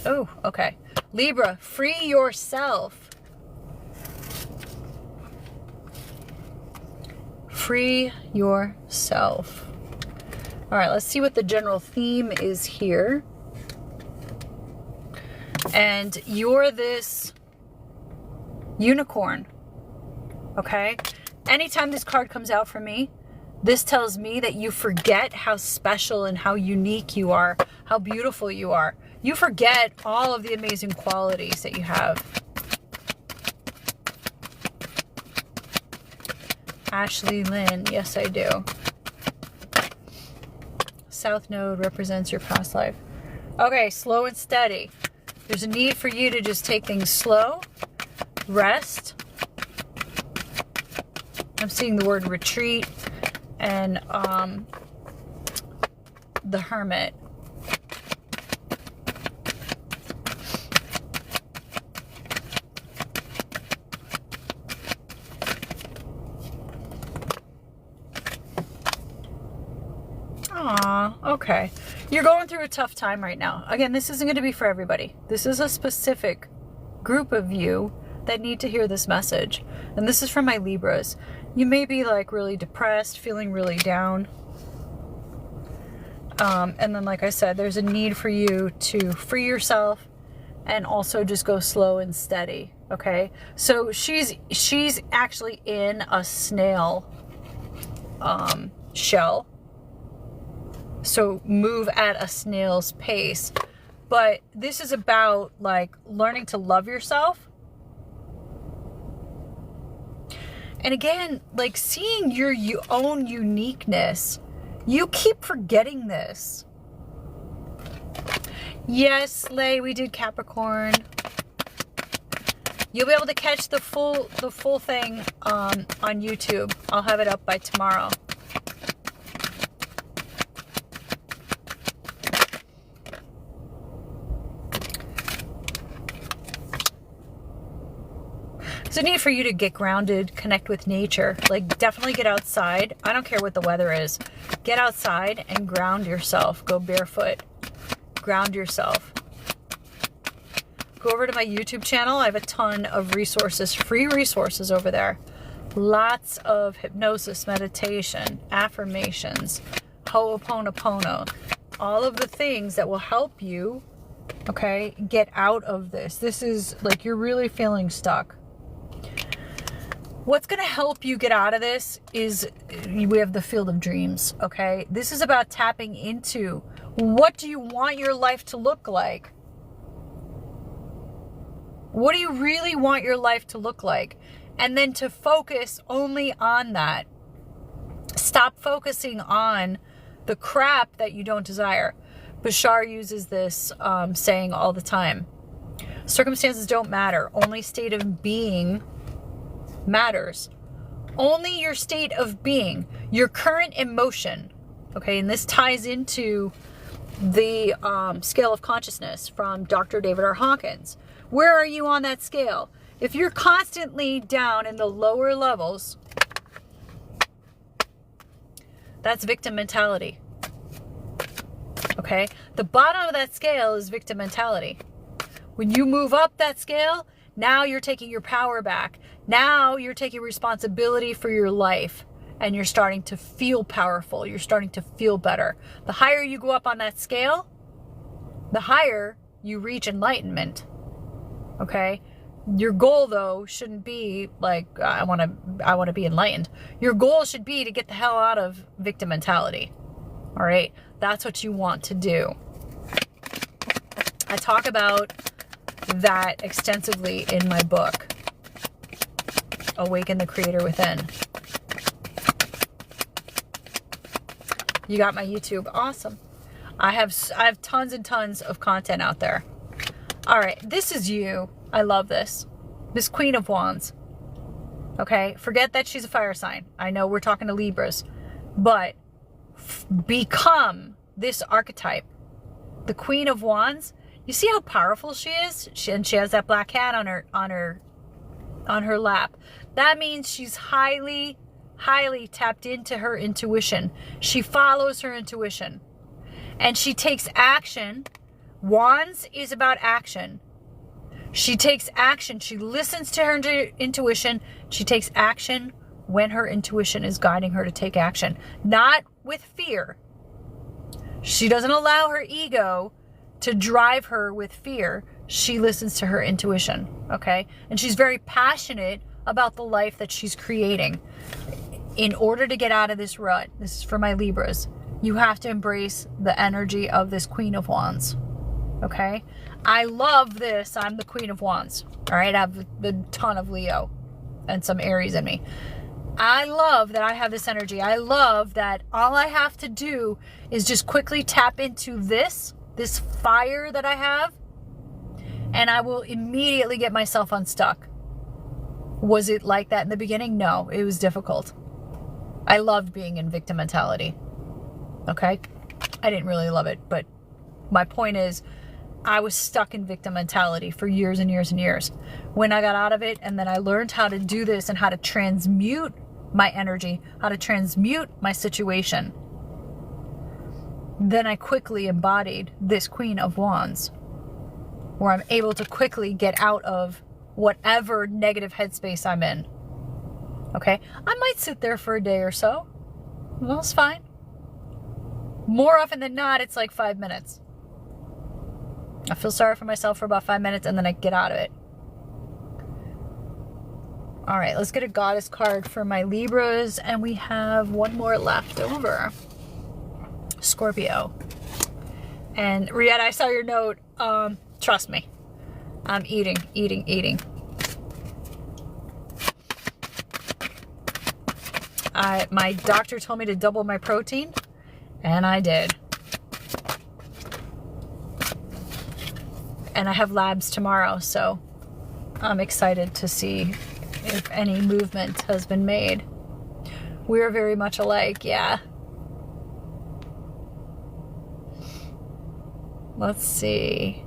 Oh, okay. Libra, free yourself. Free yourself. All right, let's see what the general theme is here. And you're this unicorn, okay? Anytime this card comes out for me, this tells me that you forget how special and how unique you are, how beautiful you are. You forget all of the amazing qualities that you have. Ashley Lynn, yes I do. South Node represents your past life. Okay, slow and steady. There's a need for you to just take things slow, rest. I'm seeing the word retreat and the Hermit. Aw, okay. You're going through a tough time right now. Again, this isn't going to be for everybody. This is a specific group of you that need to hear this message. And this is from my Libras. You may be like really depressed, feeling really down. And then, like I said, there's a need for you to free yourself and also just go slow and steady. Okay. So she's actually in a snail, shell. So move at a snail's pace. But this is about like learning to love yourself. And again, like seeing your own uniqueness. You keep forgetting this. Yes, Lay, we did Capricorn. You'll be able to catch the full thing on YouTube. I'll have it up by tomorrow. There's a need for you to get grounded, connect with nature. Like, definitely get outside. I don't care what the weather is. Get outside and ground yourself. Go barefoot. Ground yourself. Go over to my YouTube channel. I have a ton of resources, free resources over there. Lots of hypnosis, meditation, affirmations, Ho'oponopono. All of the things that will help you, okay, get out of this. This is like you're really feeling stuck. What's going to help you get out of this is we have the field of dreams, okay? This is about tapping into what do you want your life to look like? What do you really want your life to look like? And then to focus only on that. Stop focusing on the crap that you don't desire. Bashar uses this saying all the time. Circumstances don't matter. Only state of being matters. Only your state of being, your current emotion. Okay, and this ties into the scale of consciousness from Dr. David R. Hawkins. Where are you on that scale? If you're constantly down in the lower levels, that's victim mentality. Okay? The bottom of that scale is victim mentality. When you move up that scale, now you're taking your power back. Now you're taking responsibility for your life and you're starting to feel powerful. You're starting to feel better. The higher you go up on that scale, the higher you reach enlightenment. Okay? Your goal though shouldn't be like I want to be enlightened. Your goal should be to get the hell out of victim mentality. All right? That's what you want to do. I talk about that extensively in my book, Awaken the Creator Within. You got my YouTube. Awesome. I have tons and tons of content out there. All right, this is you. I love this. This Queen of Wands. Okay, forget that she's a fire sign. I know we're talking to Libras, but become this archetype. The Queen of Wands. You see how powerful she is? She has that black cat on her lap. That means she's highly tapped into her intuition. She follows her intuition. And she takes action. Wands is about action. She takes action. She listens to her intuition. She takes action when her intuition is guiding her to take action. Not with fear. She doesn't allow her ego to drive her with fear. She listens to her intuition, okay? And she's very passionate about the life that she's creating. In order to get out of this rut, this is for my Libras, you have to embrace the energy of this Queen of Wands, okay? I love this. I'm the Queen of Wands, all right? I have a ton of Leo and some Aries in me. I love that I have this energy. I love that all I have to do is just quickly tap into this fire that I have, and I will immediately get myself unstuck. Was it like that in the beginning? No, it was difficult. I loved being in victim mentality. Okay? I didn't really love it, but my point is, I was stuck in victim mentality for years and years and years. When I got out of it, and then I learned how to do this and how to transmute my energy, how to transmute my situation, then I quickly embodied this Queen of Wands, where I'm able to quickly get out of whatever negative headspace I'm in. Okay? I might sit there for a day or so. Well, it's fine. More often than not, it's like 5 minutes. I feel sorry for myself for about 5 minutes, and then I get out of it. All right, let's get a goddess card for my Libras, and we have one more left over. Scorpio. And Rieta, I saw your note. Trust me. I'm eating. My doctor told me to double my protein, and I did. And I have labs tomorrow, so I'm excited to see if any movement has been made. We're very much alike, yeah. Let's see.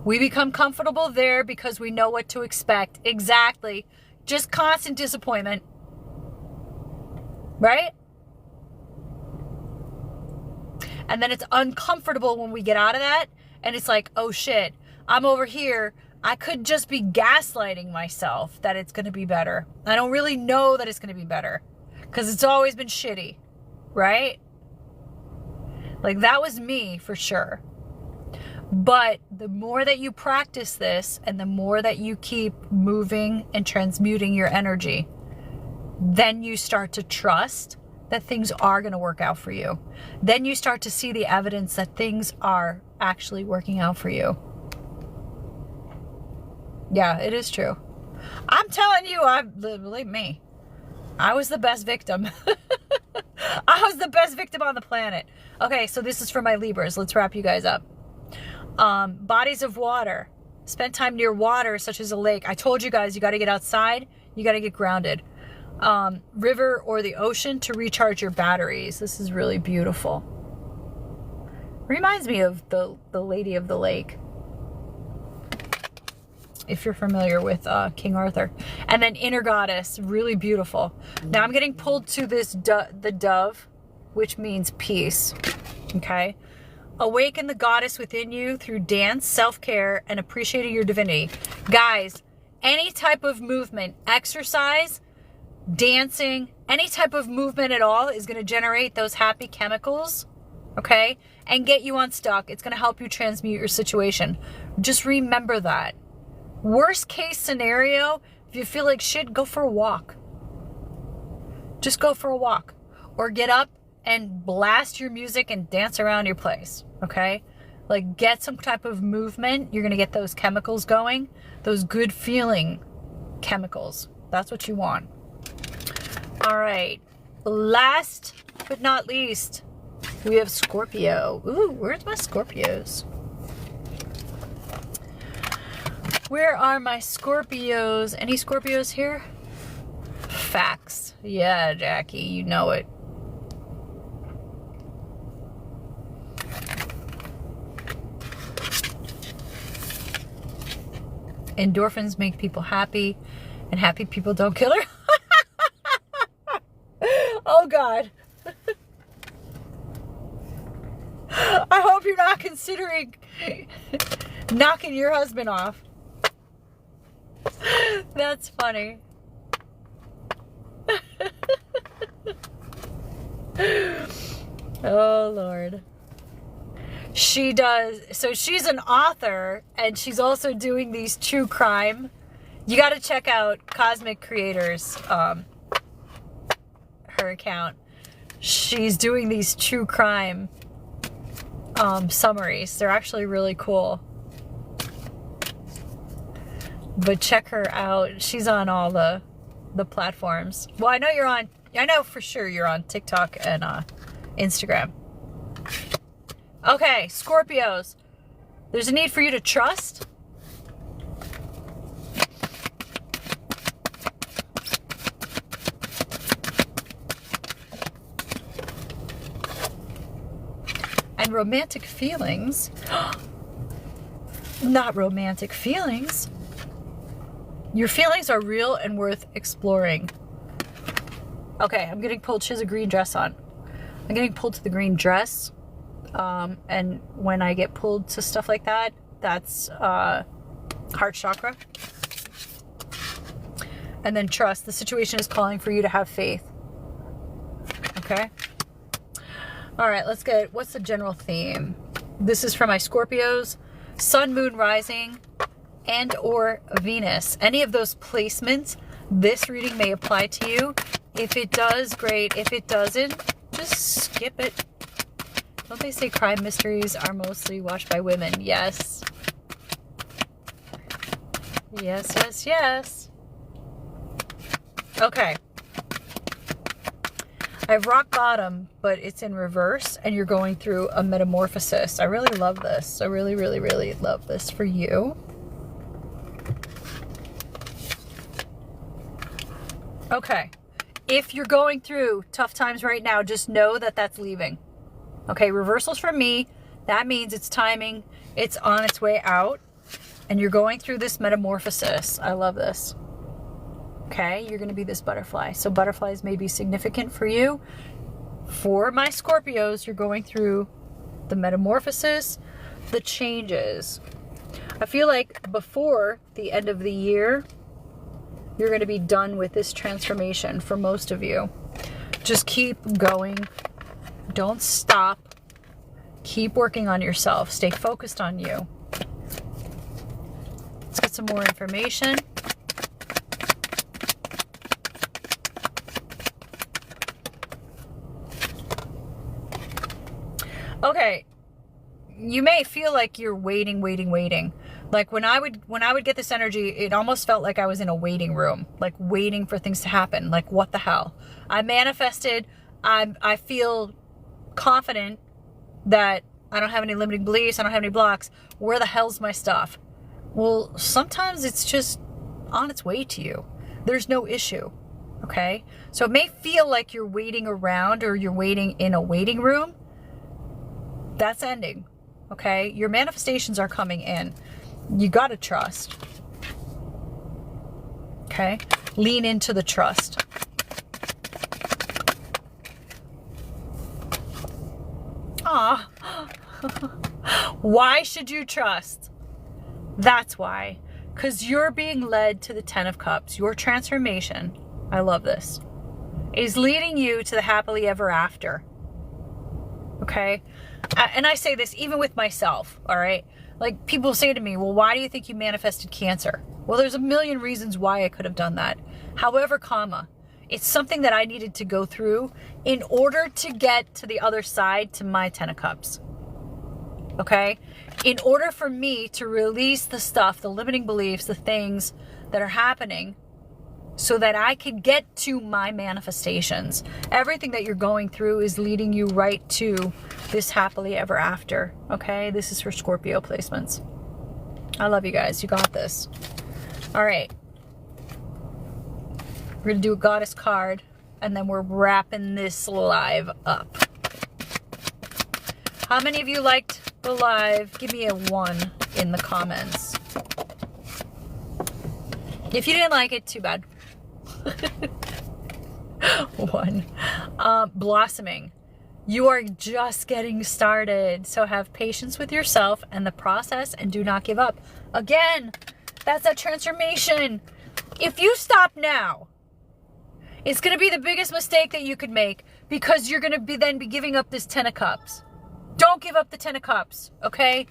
We become comfortable there because we know what to expect. Exactly. Just constant disappointment. Right? And then it's uncomfortable when we get out of that. And it's like, oh shit, I'm over here. I could just be gaslighting myself that it's going to be better. I don't really know that it's going to be better. Because it's always been shitty, right? Like, that was me for sure. But the more that you practice this and the more that you keep moving and transmuting your energy, then you start to trust that things are going to work out for you. Then you start to see the evidence that things are actually working out for you. Yeah, it is true. I'm telling you, believe me, I was the best victim. I was the best victim on the planet. Okay, so this is for my Libras. Let's wrap you guys up. Bodies of water. Spend time near water, such as a lake. I told you guys, you got to get outside. You got to get grounded. River or the ocean to recharge your batteries. This is really beautiful. Reminds me of the Lady of the Lake, if you're familiar with King Arthur. And then inner goddess, really beautiful. Now I'm getting pulled to this the dove, which means peace. Okay. Awaken the goddess within you through dance, self-care, and appreciating your divinity. Guys, any type of movement, exercise, dancing, any type of movement at all is going to generate those happy chemicals, okay? And get you unstuck. It's going to help you transmute your situation. Just remember that. Worst case scenario, if you feel like shit, go for a walk. Just go for a walk. Or get up and blast your music and dance around your place, okay? Like, get some type of movement. You're going to get those chemicals going. Those good feeling chemicals. That's what you want. All right. Last but not least, we have Scorpio. Ooh, where's my Scorpios? Where are my Scorpios? Any Scorpios here? Facts. Yeah, Jackie, you know it. Endorphins make people happy, and happy people don't kill her. Oh, God. I hope you're not considering knocking your husband off. That's funny. Oh, Lord. She does. So she's an author, and she's also doing these true crime. You got to check out Cosmic Creators, her account. She's doing these true crime summaries. They're actually really cool. But check her out. She's on all the platforms. Well, I know for sure you're on TikTok and Instagram. Okay, Scorpios. There's a need for you to trust. And romantic feelings. Not romantic feelings. Your feelings are real and worth exploring. Okay, I'm getting pulled. She has a green dress on. I'm getting pulled to the green dress. And when I get pulled to stuff like that, that's heart chakra. And then trust. The situation is calling for you to have faith. Okay? All right, let's get, what's the general theme? This is for my Scorpios. Sun, Moon, Rising, and or Venus. Any of those placements, this reading may apply to you. If it does, great. If it doesn't, just skip it. Don't they say crime mysteries are mostly watched by women? Yes. Yes, yes, yes. Okay. I have rock bottom, but it's in reverse, and you're going through a metamorphosis. I really love this. I really, really, really love this for you. Okay. If you're going through tough times right now, just know that that's leaving. Okay, reversals from me. That means it's timing. It's on its way out. And you're going through this metamorphosis. I love this. Okay, you're going to be this butterfly. So butterflies may be significant for you. For my Scorpios, you're going through the metamorphosis, the changes. I feel like before the end of the year, you're going to be done with this transformation for most of you. Just keep going. Don't stop. Keep working on yourself. Stay focused on you. Let's get some more information. Okay, you may feel like you're waiting. Like when I would get this energy, it almost felt like I was in a waiting room, like waiting for things to happen. Like, what the hell? I manifested. I feel confident that I don't have any limiting beliefs. I don't have any blocks. Where the hell's my stuff? Well, sometimes it's just on its way to you. There's no issue. Okay? So it may feel like you're waiting around or you're waiting in a waiting room. That's ending. Okay? Your manifestations are coming in. You gotta trust. Okay? Lean into the trust. Ah. Why should you trust? That's why. Because you're being led to the 10 of Cups. Your transformation, I love this, is leading you to the happily ever after. Okay? And I say this even with myself, all right? Like, people say to me, well, why do you think you manifested cancer? Well, there's a million reasons why I could have done that. However, it's something that I needed to go through in order to get to the other side, to my 10 of Cups. Okay? In order for me to release the stuff, the limiting beliefs, the things that are happening, so that I can get to my manifestations. Everything that you're going through is leading you right to this happily ever after. Okay? This is for Scorpio placements. I love you guys. You got this. All right. We're going to do a goddess card, and then we're wrapping this live up. How many of you liked the live? Give me a 1 in the comments. If you didn't like it, too bad. 1. Blossoming. You are just getting started. So have patience with yourself and the process, and do not give up. Again, that's a transformation. If you stop now, it's going to be the biggest mistake that you could make, because you're going to be giving up this 10 of Cups. Don't give up the 10 of Cups, okay?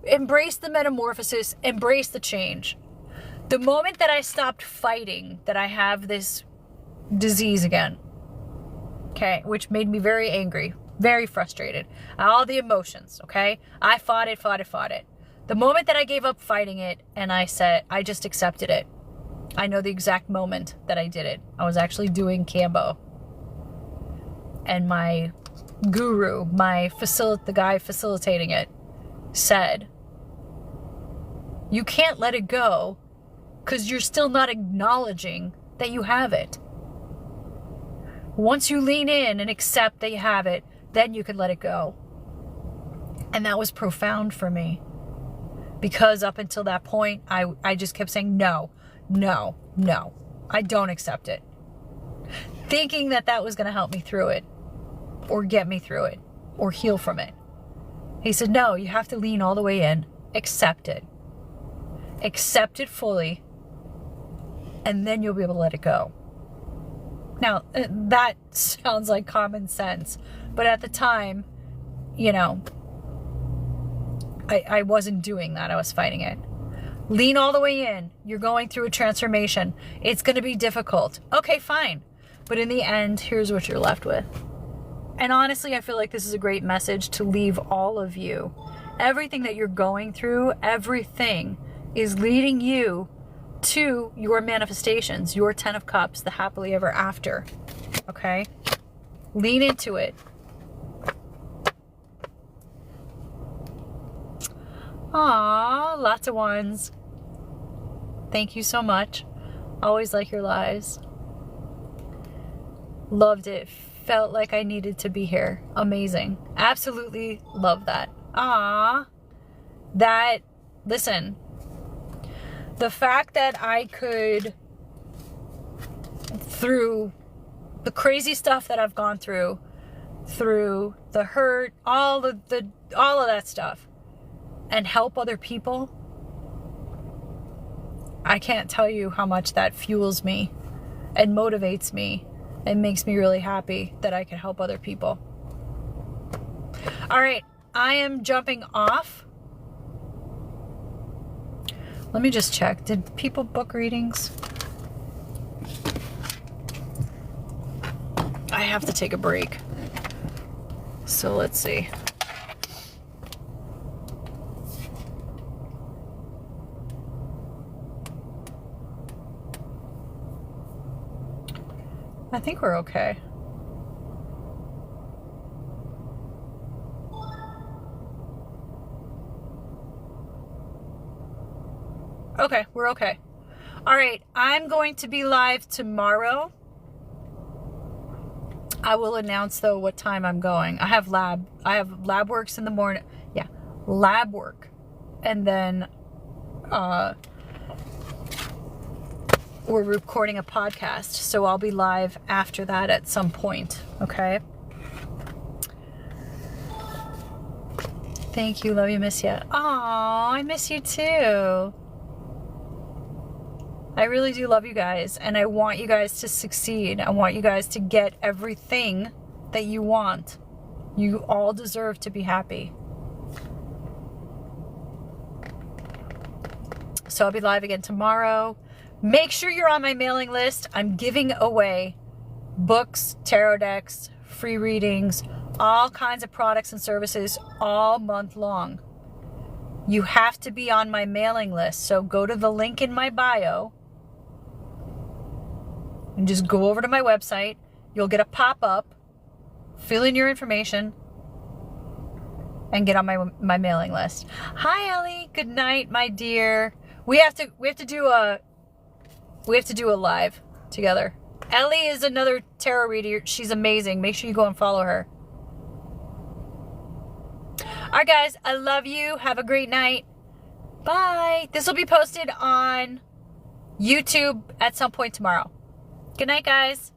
Embrace the metamorphosis. Embrace the change. The moment that I stopped fighting that I have this disease again, okay, which made me very angry, very frustrated, all the emotions, okay? I fought it. The moment that I gave up fighting it and I said, I just accepted it. I know the exact moment that I did it. I was actually doing Cambo. And my guru, the guy facilitating it, said, you can't let it go because you're still not acknowledging that you have it. Once you lean in and accept that you have it, then you can let it go. And that was profound for me, because up until that point, I just kept saying, no, I don't accept it. Thinking that that was going to help me through it, or get me through it, or heal from it. He said, no, you have to lean all the way in, accept it fully, and then you'll be able to let it go. Now, that sounds like common sense, but at the time, I wasn't doing that. I was fighting it. Lean all the way in. You're going through a transformation. It's going to be difficult. Okay, fine. But in the end, here's what you're left with. And honestly, I feel like this is a great message to leave all of you. Everything that you're going through, everything is leading you to your manifestations, your 10 of Cups, the happily ever after. Okay? Lean into it. Aww, lots of 1s. Thank you so much. Always like your lives. Loved it. Felt like I needed to be here. Amazing. Absolutely love that. Listen, the fact that I could, through the crazy stuff that I've gone through the hurt, all of that stuff, and help other people, I can't tell you how much that fuels me and motivates me It makes me really happy that I can help other people. All right, I am jumping off. Let me just check. Did people book readings? I have to take a break. So let's see. I think we're okay. Okay, we're okay. All right, I'm going to be live tomorrow. I will announce though what time I'm going. I have lab works in the morning. Yeah, lab work. And then we're recording a podcast, so I'll be live after that at some point, okay? Thank you, love you, miss you. Aw, I miss you too. I really do love you guys, and I want you guys to succeed. I want you guys to get everything that you want. You all deserve to be happy. So I'll be live again tomorrow. Make sure you're on my mailing list. I'm giving away books, tarot decks, free readings, all kinds of products and services all month long. You have to be on my mailing list. So go to the link in my bio and just go over to my website. You'll get a pop-up, fill in your information, and get on my mailing list. Hi, Ellie. Good night, my dear. We have to do a live together. Ellie is another tarot reader. She's amazing. Make sure you go and follow her. All right, guys. I love you. Have a great night. Bye. This will be posted on YouTube at some point tomorrow. Good night, guys.